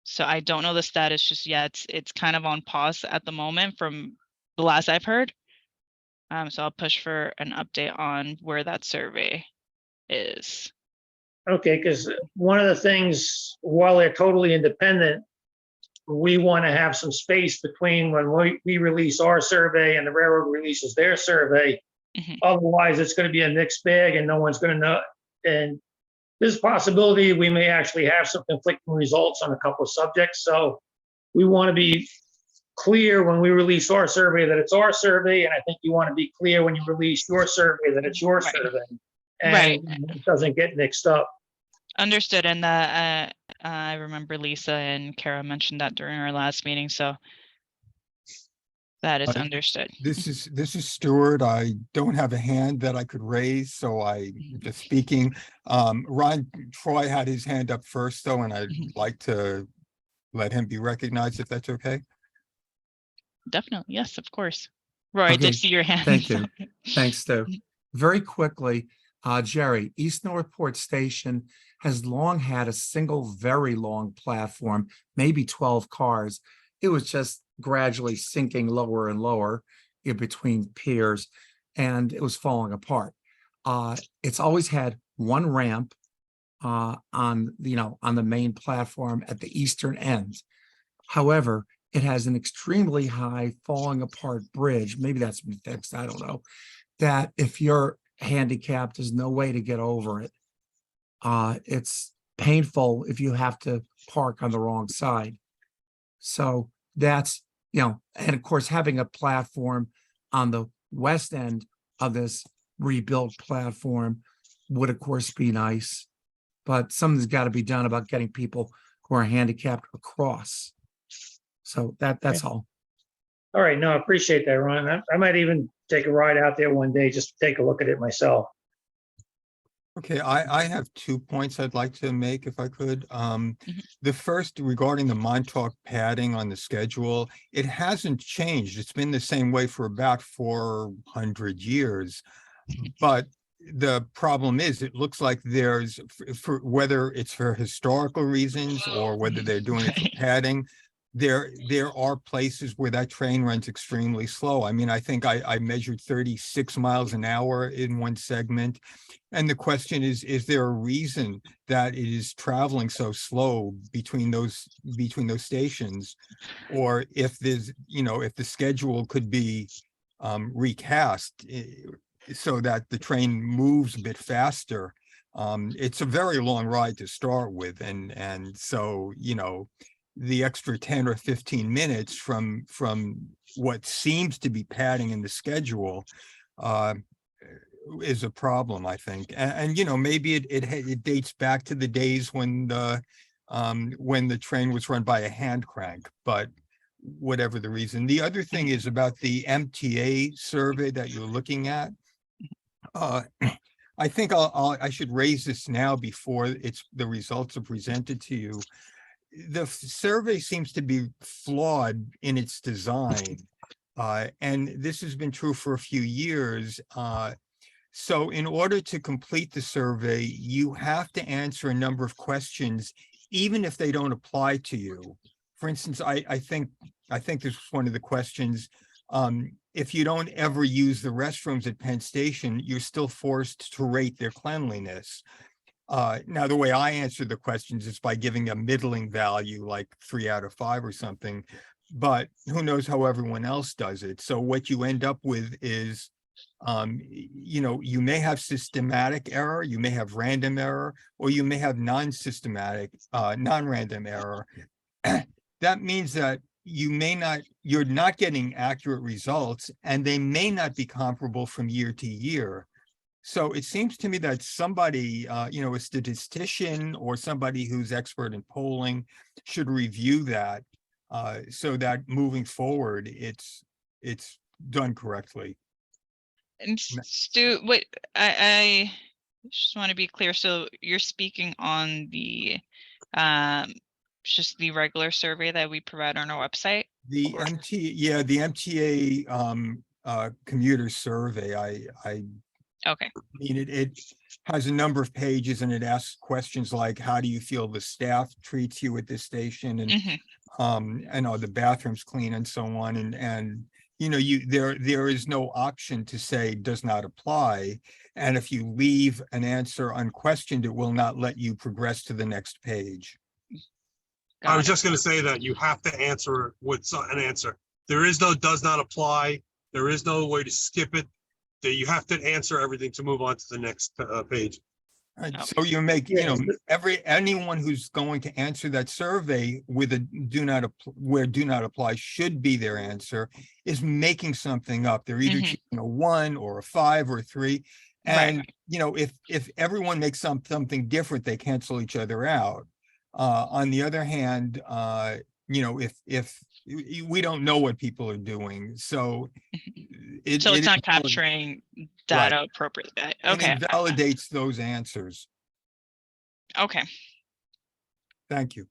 So I don't know the status just yet. It's kind of on pause at the moment from the last I've heard. So I'll push for an update on where that survey is. Okay, because one of the things, while they're totally independent, we want to have some space between when we release our survey and the railroad releases their survey. Mhm. Otherwise, it's going to be a mixed bag and no one's going to know. And there's a possibility we may actually have some conflicting results on a couple of subjects. So we want to be clear when we release our survey that it's our survey. And I think you want to be clear when you release your survey that it's your Right. survey. Right. And it doesn't get mixed up. Understood. And that I remember Lisa and Kara mentioned that during our last meeting. So that is understood. This is Stuart. I don't have a hand that I could raise, so I just speaking. Ron Troy had his hand up first though, and I'd like to let him be recognized if that's okay. Definitely. Yes, of course. Roy, I Okay, did see your hand. thank you. Sorry. Thanks, Stu. Very quickly, Jerry, East Northport Station has long had a single very long platform, maybe 12 cars. It was just gradually sinking lower and lower in between piers, and it was falling apart. It's always had one ramp on the main platform at the eastern end. However, it has an extremely high falling apart bridge. Maybe that's been fixed, I don't know. That if you're handicapped, there's no way to get over it. It's painful if you have to park on the wrong side. So that's, and of course, having a platform on the west end of this rebuilt platform would of course be nice, but something's got to be done about getting people who are handicapped across. So that's all. All right, no, I appreciate that, Ron. I might even take a ride out there one day just to take a look at it myself. Okay, I have 2 points I'd like to make if I could. The first regarding the Montauk padding on the schedule, it hasn't changed. It's been the same way for about 400 years. But the problem is, it looks like there's, for whether it's for historical reasons or whether they're doing it for padding, there are places where that train runs extremely slow. I mean, I think I measured 36 miles an hour in one segment. And the question is there a reason that it is traveling so slow between those stations? Or if there's, if the schedule could be recast so that the train moves a bit faster. It's a very long ride to start with. And so, the extra 10 or 15 minutes from what seems to be padding in the schedule is a problem, I think. And maybe it dates back to the days when the train was run by a hand crank, but whatever the reason. The other thing is about the MTA survey that you're looking at. I think I should raise this now before the results are presented to you. The survey seems to be flawed in its design, and this has been true for a few years. So in order to complete the survey, you have to answer a number of questions, even if they don't apply to you. For instance, I think this was one of the questions. If you don't ever use the restrooms at Penn Station, you're still forced to rate their cleanliness. Now, the way I answer the questions is by giving a middling value, like 3 out of 5 or something, but who knows how everyone else does it. So what you end up with is, you may have systematic error, you may have random error, or you may have non-systematic, non-random error. That means that you're not getting accurate results, and they may not be comparable from year to year. So it seems to me that somebody, a statistician or somebody who's expert in polling should review that so that moving forward, it's done correctly. And Stu, wait, I just want to be clear. So you're speaking on the just the regular survey that we provide on our website? The MTA commuter survey, I Okay. mean, it has a number of pages, and it asks questions like, how do you feel the staff treats you at this station? And, and are the bathrooms clean and so on? And you know, there is no option to say does not apply. And if you leave an answer unquestioned, it will not let you progress to the next page. I was Got it. just gonna say that you have to answer with an answer. There is no does not apply. There is no way to skip it. That you have to answer everything to move on to the next page. Right, Okay. so you make, you know, Yes. anyone who's going to answer that survey with a where do not apply should be their answer, is making something up. They're either Mhm. choosing a 1 or a 5 or a 3. Right. And, you know, if everyone makes something different, they cancel each other out. On the other hand, you know, if we don't know what people are doing, so it. So it it's not is- capturing data appropriately. And Okay. it validates those answers. Okay. Thank you.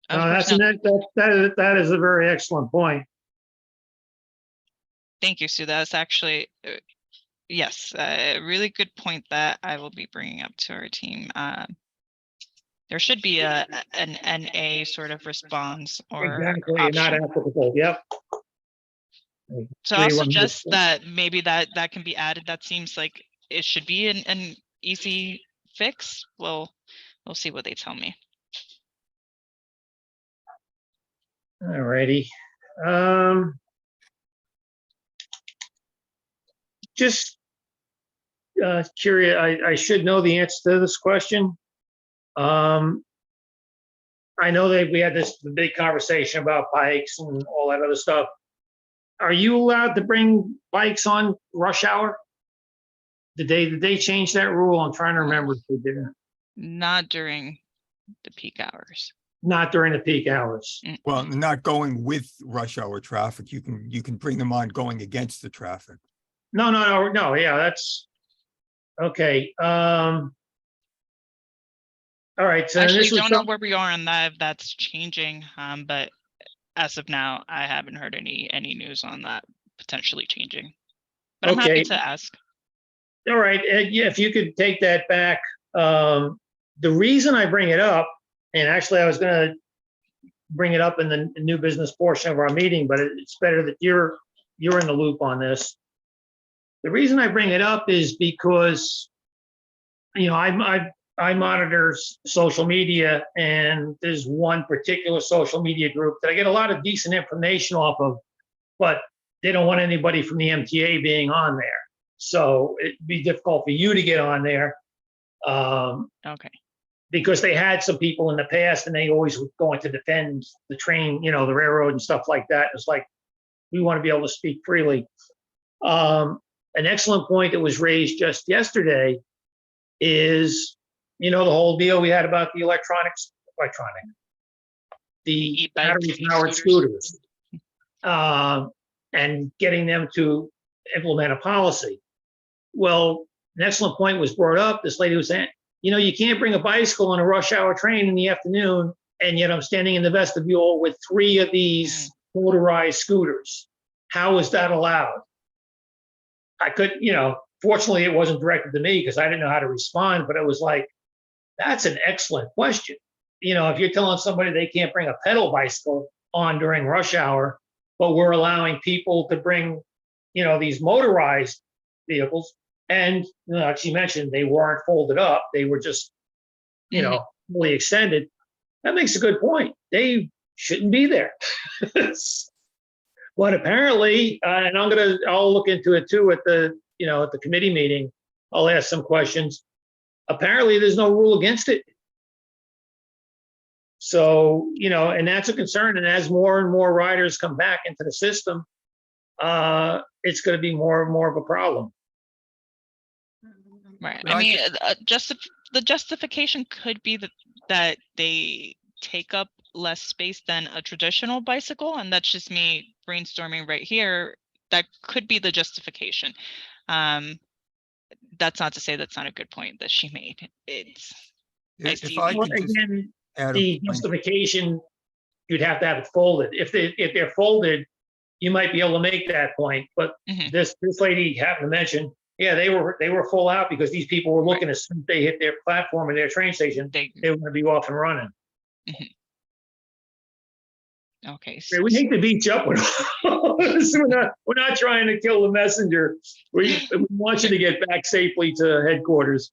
Of No, course, that's, no, that is a very excellent point. thank you, Sue. That's actually, yes, a really good point that I will be bringing up to our team. There should be an NA sort of response or Exactly, not option. applicable, yep. So I'll Agree 100%. suggest that maybe that can be added. That seems like it should be an easy fix. We'll see what they tell me. All righty. Just curious, I should know the answer to this question. I know that we had this big conversation about bikes and all that other stuff. Are you allowed to bring bikes on rush hour? Did they change that rule? I'm trying to remember if they did. Not during the peak hours. Not during the peak hours. Well, not going with rush hour traffic. You can bring them on going against the traffic. No, yeah, that's okay. All right, so Actually, this was don't know where we are on that, if that's changing, but as of now, I haven't heard any news on that potentially changing. But I'm happy Okay. to ask. All right, yeah, if you could take that back. The reason I bring it up, and actually I was gonna bring it up in the new business portion of our meeting, but it's better that you're in the loop on this. The reason I bring it up is because, you know, I monitor social media, and there's one particular social media group that I get a lot of decent information off of, but they don't want anybody from the MTA being on there. So it'd be difficult for you to get on there. Okay. Because they had some people in the past and they always were going to defend the train, you know, the railroad and stuff like that. It's like, we want to be able to speak freely. An excellent point that was raised just yesterday is, you know, the whole deal we had about the the E-bike, battery-powered e-scooters. scooters, and getting them to implement a policy. Well, an excellent point was brought up. This lady was saying, you know, you can't bring a bicycle on a rush hour train in the afternoon, and yet I'm standing in the vestibule with 3 of these motorized scooters. How is that allowed? I could, you know, fortunately it wasn't directed to me because I didn't know how to respond, but it was like, that's an excellent question. You know, if you're telling somebody they can't bring a pedal bicycle on during rush hour, but we're allowing people to bring, you know, these motorized vehicles, and you know, like she mentioned, they weren't folded up, they were just, you know, fully extended. That makes a good point. They shouldn't be there. But apparently, and I'll look into it too at the, you know, at the committee meeting. I'll ask some questions. Apparently, there's no rule against it. So, you know, and that's a concern. And as more and more riders come back into the system, it's going to be more and more of a problem. Right. But I I mean, the justification could be that they take up less space than a traditional bicycle, and that's just me brainstorming right here. That could be the justification. That's not to say that's not a good point that she made. It's I If see I Well, could just again, add a the point. justification, you'd have to have it folded. If they're folded, you might be able to make that point. But Mhm. this lady happened to mention, yeah, they were full out because these people were looking as soon as they hit their platform or their train station, They they were going to be off and running. Okay. We hate to beat you up with all this. We're not trying to kill the messenger. We want you to get back safely to headquarters.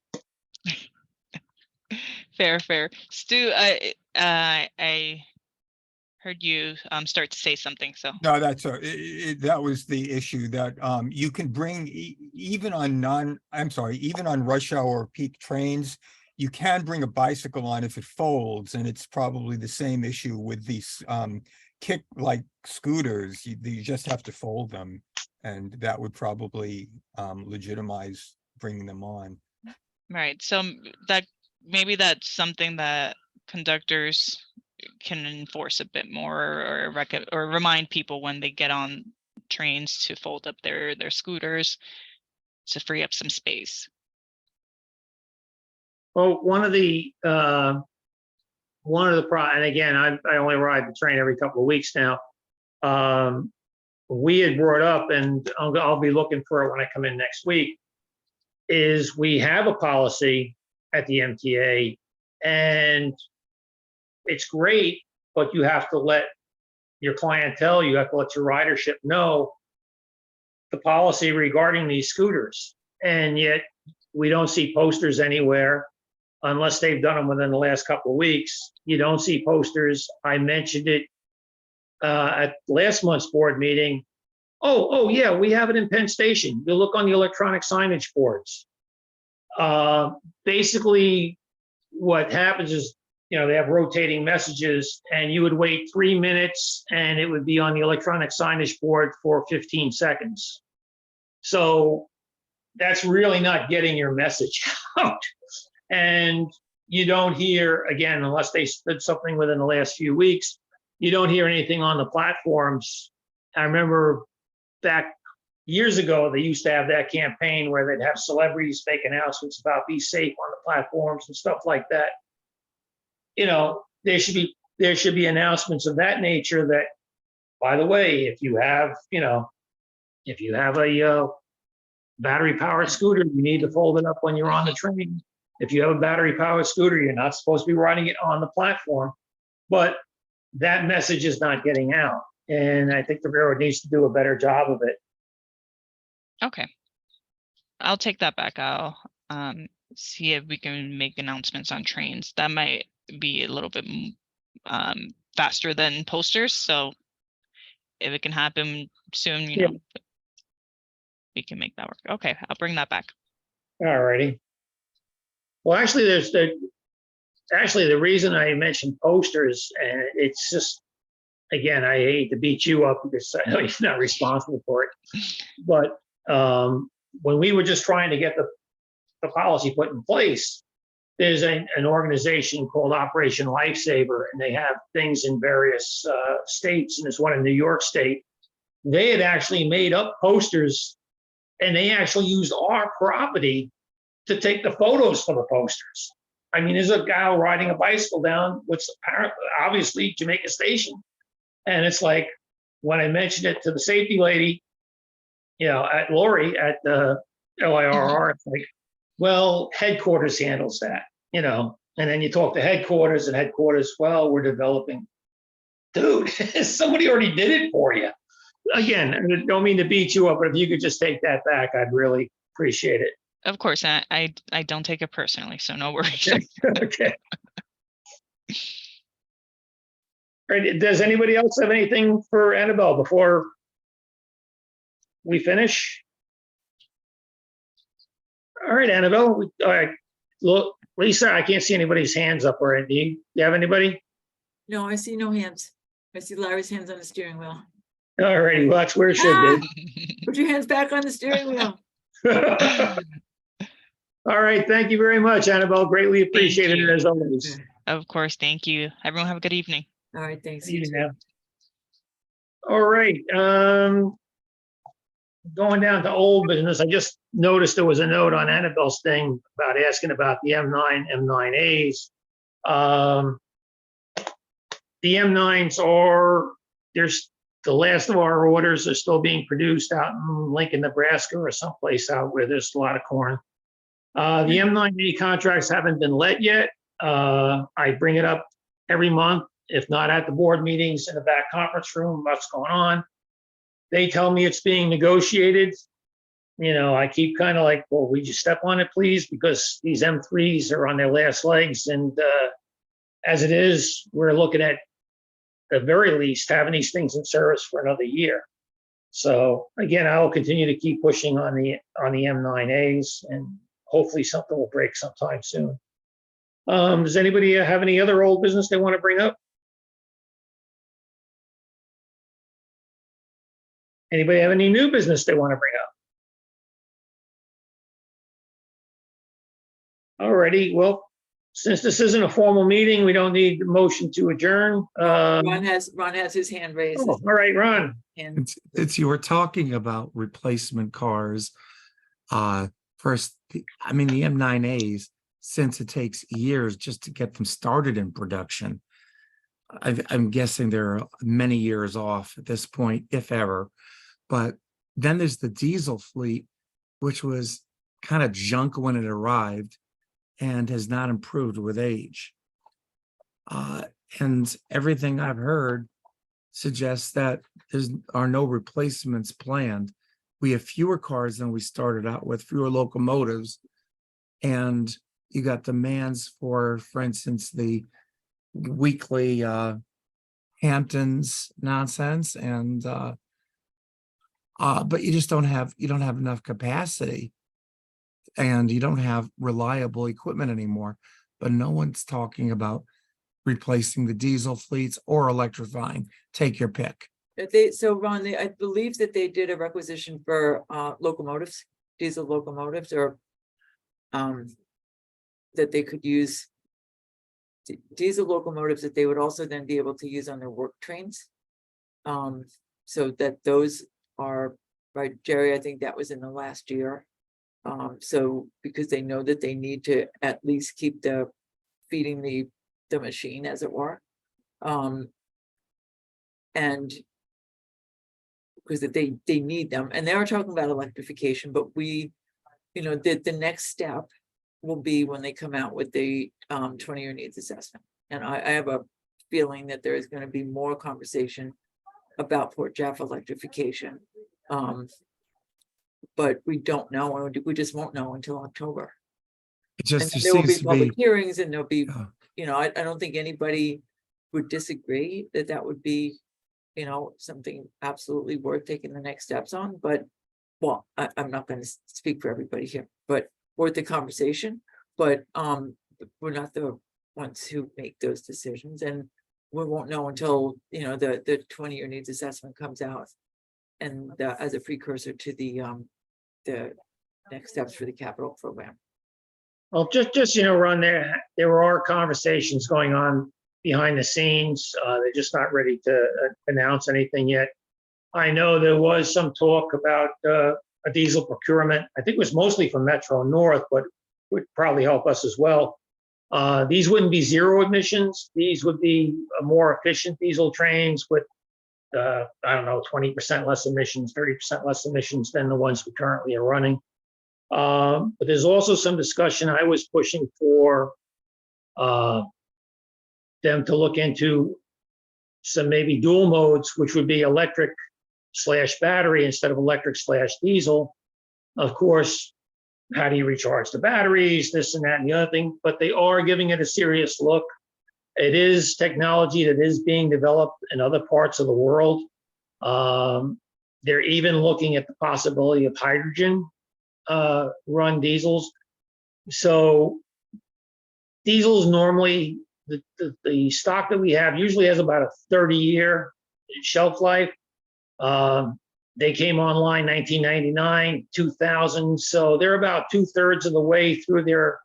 Fair. Stu, I heard you start to say something, so. No, that's that was the issue that you can bring even on even on rush hour or peak trains, you can bring a bicycle on if it folds, and it's probably the same issue with these kick like scooters. You just have to fold them, and that would probably legitimize bringing them on. Right, so that maybe that's something that conductors can enforce a bit more, or remind people when they get on trains to fold up their scooters to free up some space. Well, one of the and again, I only ride the train every couple of weeks now. We had brought up, and I'll be looking for it when I come in next week, is we have a policy at the MTA, and it's great, but you have to let your clientele, you have to let your ridership know the policy regarding these scooters. And yet we don't see posters anywhere unless they've done them within the last couple of weeks. You don't see posters. I mentioned it at last month's board meeting. Oh yeah, we have it in Penn Station. You look on the electronic signage boards. Basically, what happens is, they have rotating messages, and you would wait 3 minutes and it would be on the electronic signage board for 15 seconds. So that's really not getting your message out. And you don't hear, again, unless they did something within the last few weeks, you don't hear anything on the platforms. I remember back years ago, they used to have that campaign where they'd have celebrities make announcements about be safe on the platforms and stuff like that. There should be announcements of that nature that, by the way, if you have a battery powered scooter, you need to fold it up when you're on the train. If you have a battery powered scooter, you're not supposed to be riding it on the platform. But that message is not getting out. And I think the railroad needs to do a better job of it. Okay. I'll take that back. I'll see if we can make announcements on trains. That might be a little bit faster than posters. So if it can happen soon, you know, we can make that work. Okay, I'll bring that back. All righty. Well, actually, the reason I mentioned posters, and it's just, again, I hate to beat you up because I know you're not responsible for it, but when we were just trying to get the policy put in place, there's an organization called Operation Lifesaver, and they have things in various states, and there's one in New York State. They had actually made up posters, and they actually used our property to take the photos for the posters. I mean, there's a guy riding a bicycle down what's obviously Jamaica Station. And it's like, when I mentioned it to the safety lady, at Lori at the LIRR, it's like, well, headquarters handles that, and then you talk to headquarters, and headquarters, well, we're developing. Dude, somebody already did it for you. Again, I don't mean to beat you up, but if you could just take that back, I'd really appreciate it. Of course, I don't take it personally, so no worries. Okay. All right, does anybody else have anything for Annabelle before we finish? All right, Annabelle. All right, look, Lisa, I can't see anybody's hands up or anything. Do you have anybody? No, I see no hands. I see Larry's hands on the steering wheel. All righty, well, that's where it should be. Put your hands back on the steering wheel. All right, thank you very much, Annabelle. Greatly appreciated it as always. Of course, thank you. Everyone have a good evening. All right, thanks. You too. All right, going down to old business, I just noticed there was a note on Annabelle's thing about asking about the M9, M9As. The M9s there's the last of our orders are still being produced out in Lincoln, Nebraska, or someplace out where there's a lot of corn. The M9A contracts haven't been let yet. I bring it up every month. if not at the board meetings, in the back conference room, what's going on. They tell me it's being negotiated. You know, I keep kind of like, well, would you step on it, please? Because these M3s are on their last legs. And as it is, we're looking at the very least having these things in service for another year. So again, I will continue to keep pushing on the M9As, and hopefully something will break sometime soon. Does anybody have any other old business they want to bring up? Anybody have any new business they want to bring up? Alrighty, well, since this isn't a formal meeting, we don't need the motion to adjourn. Ron has his hand raised. Oh, all right, Ron. And It's you were talking about replacement cars. First, I mean, the M9As, since it takes years just to get them started in production, I'm guessing they're many years off at this point, if ever. But then there's the diesel fleet, which was kind of junk when it arrived and has not improved with age. And everything I've heard suggests that there are no replacements planned. We have fewer cars than we started out with, fewer locomotives. And you got demands for instance, the weekly Hamptons nonsense. And but you just don't have enough capacity, and you don't have reliable equipment anymore. But no one's talking about replacing the diesel fleets or electrifying. Take your pick. so Ron, I believe that they did a requisition for locomotives, diesel locomotives, or that they could use diesel locomotives that they would also then be able to use on their work trains. So that those are, right, Jerry, I think that was in the last year. So because they know that they need to at least keep feeding the machine, as it were. And because they need them, and they are talking about electrification, but we, the next step will be when they come out with the 20-year needs assessment. And I have a feeling that there is going to be more conversation about Port Jeff electrification. But we don't know, we just won't know until October. It just And there will be seems to public be, hearings, and there'll be, Yeah. I don't think anybody would disagree that would be, something absolutely worth taking the next steps on. But, well, I'm not going to speak for everybody here, but worth the conversation. But we're not the ones who make those decisions, and we won't know until, the 20-year needs assessment comes out, and as a precursor to the next steps for the capital program. Well, just Ron, there are conversations going on behind the scenes. They're just not ready to announce anything yet. I know there was some talk about a diesel procurement. I think it was mostly from Metro North, but would probably help us as well. These wouldn't be zero emissions. These would be more efficient diesel trains with, I don't know, 20% less emissions, 30% less emissions than the ones we currently are running. But there's also some discussion. I was pushing for them to look into some maybe dual modes, which would be electric/battery instead of electric/diesel. Of course, how do you recharge the batteries, this and that and the other thing, but they are giving it a serious look. It is technology that is being developed in other parts of the world. They're even looking at the possibility of hydrogen run diesels. So diesels normally, the stock that we have usually has about a 30-year shelf life. They came online 1999, 2000. So they're about 2/3 of the way through their,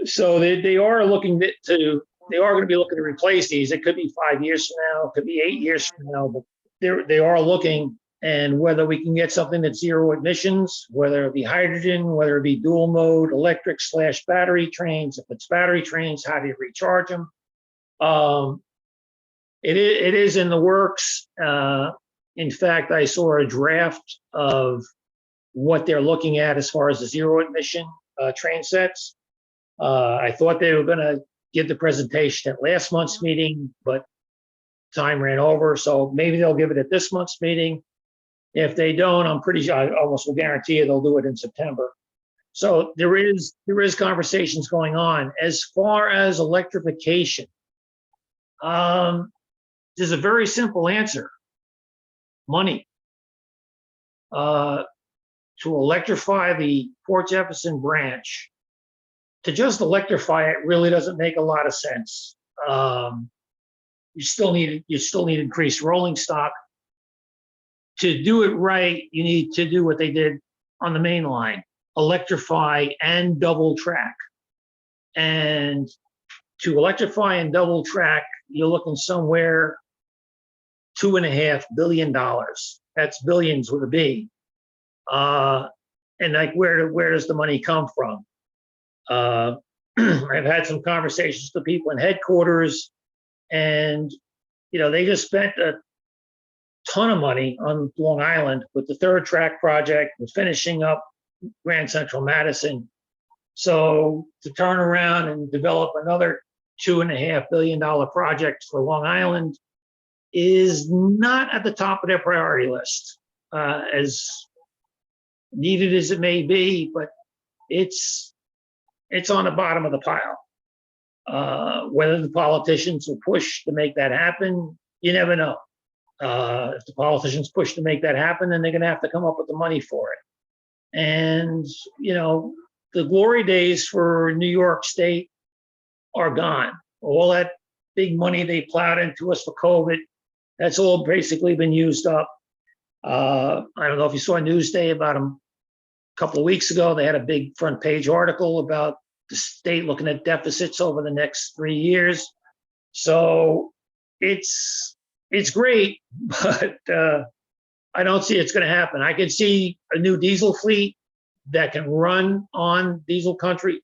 so they are looking they are going to be looking to replace these. It could be 5 years from now, it could be 8 years from now, but they are looking, and whether we can get something that's zero emissions, whether it be hydrogen, whether it be dual mode, electric/battery trains. If it's battery trains, how do you recharge them? It is in the works. In fact, I saw a draft of what they're looking at as far as the zero emission train sets. I thought they were going to give the presentation at last month's meeting, but time ran over, so maybe they'll give it at this month's meeting. If they don't, I'm pretty sure, I almost will guarantee you they'll do it in September. So there is conversations going on. As far as electrification, there's a very simple answer: money. To electrify the Port Jefferson branch, to just electrify it really doesn't make a lot of sense. You still need increased rolling stock. To do it right, you need to do what they did on the main line: electrify and double track. And to electrify and double track, you're looking somewhere $2.5 billion. That's billions with a B. And like, where does the money come from? I've had some conversations with people in headquarters, and they just spent a ton of money on Long Island with the third track project, with finishing up Grand Central Madison. So to turn around and develop another $2.5 billion project for Long Island is not at the top of their priority list, as needed as it may be, but it's on the bottom of the pile. Whether the politicians will push to make that happen, you never know. If the politicians push to make that happen, then they're going to have to come up with the money for it. And, the glory days for New York State are gone. All that big money they plowed into us for COVID, that's all basically been used up. I don't know if you saw Newsday about a couple of weeks ago. They had a big front page article about the state looking at deficits over the next 3 years. So it's great, but I don't see it's going to happen. I can see a new diesel fleet that can run on diesel country,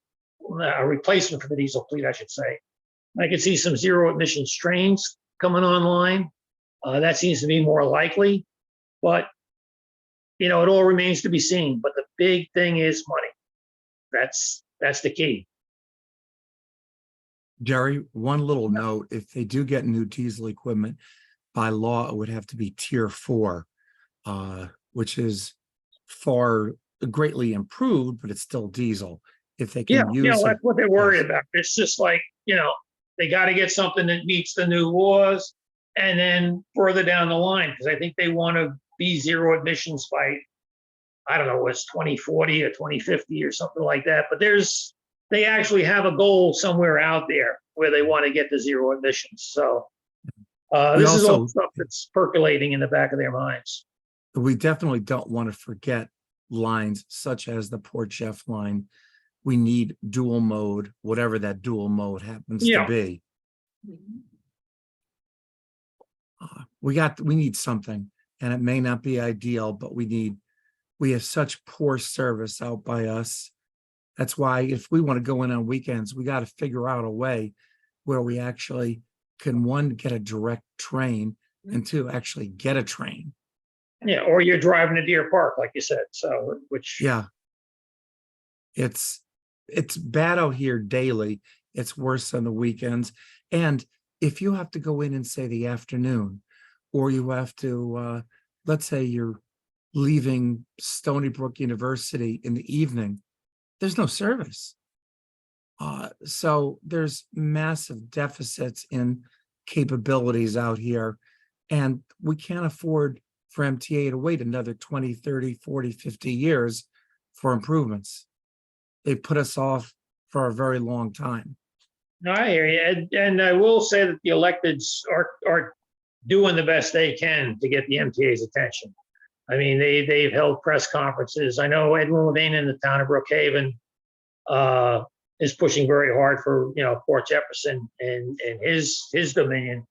a replacement for the diesel fleet, I should say. I can see some zero emissions trains coming online. That seems to be more likely, but it all remains to be seen. But the big thing is money. That's the key. Jerry, one little note: if they do get new diesel equipment, by law, it would have to be Tier 4, which is greatly improved, but it's still diesel. If they can use it, that's what they're worried yes. about. It's just like, they got to get something that meets the new laws, and then further down the line, because I think they want to be zero emissions by, I don't know, it's 2040 or 2050 or something like that. But they actually have a goal somewhere out there where they want to get to zero emissions. So this is all stuff that's percolating in the back of their minds. We definitely don't want to forget lines such as the Port Jeff line. We need dual mode, whatever that dual mode happens to be. We need something, and it may not be ideal, but we have such poor service out by us. That's why if we want to go in on weekends, we got to figure out a way where we actually can, one, get a direct train, and two, actually get a train. Yeah, or you're driving to Deer Park, like you said. So, It's bad out here daily. It's worse on the weekends. And if you have to go in and say the afternoon, or you have to, let's say you're leaving Stony Brook University in the evening, there's no service. So there's massive deficits in capabilities out here, and we can't afford for MTA to wait another 20, 30, 40, 50 years for improvements. They put us off for a very long time. No, I hear you. And I will say that the electeds are doing the best they can to get the MTA's attention. I mean, they've held press conferences. I know Edwin Levine in the town of Brookhaven is pushing very hard for, Port Jefferson and his dominion.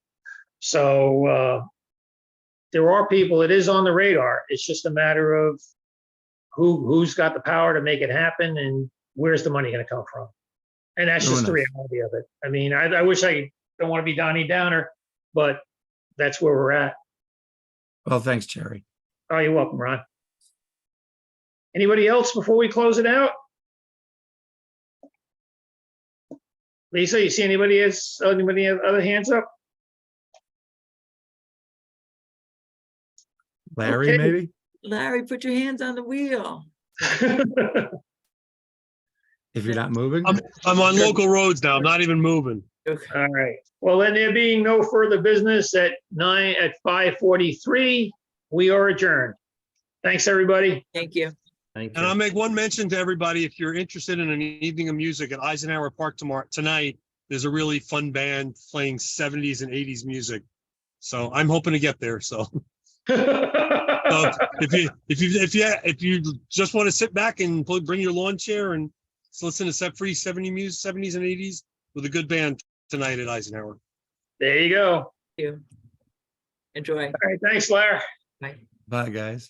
So there are people, it is on the radar. It's just a matter of who's got the power to make it happen, and where's the money going to come from. And that's just the reality of it. I mean, I wish I don't want to be Donnie Downer, but that's where we're at. Well, thanks, Jerry. Oh, you're welcome, Ron. Anybody else before we close it out? Lisa, you see anybody have other hands up? Larry, Okay. maybe? Larry, put your hands on the wheel. If you're not moving? I'm on local roads now. I'm not even moving. Okay. All right. Well, then there being no further business at 5:43, we are adjourned. Thanks, everybody. Thank you. Thank And I'll you. make one mention to everybody, if you're interested in an evening of music at Eisenhower Park tonight, there's a really fun band playing 70s and 80s music. So I'm hoping to get there. So if you just want to sit back and bring your lawn chair and listen to set-free 70s and 80s with a good band tonight at Eisenhower. There you go. Thank you. Enjoy. All right. Thanks, Larry. Bye. Bye, guys.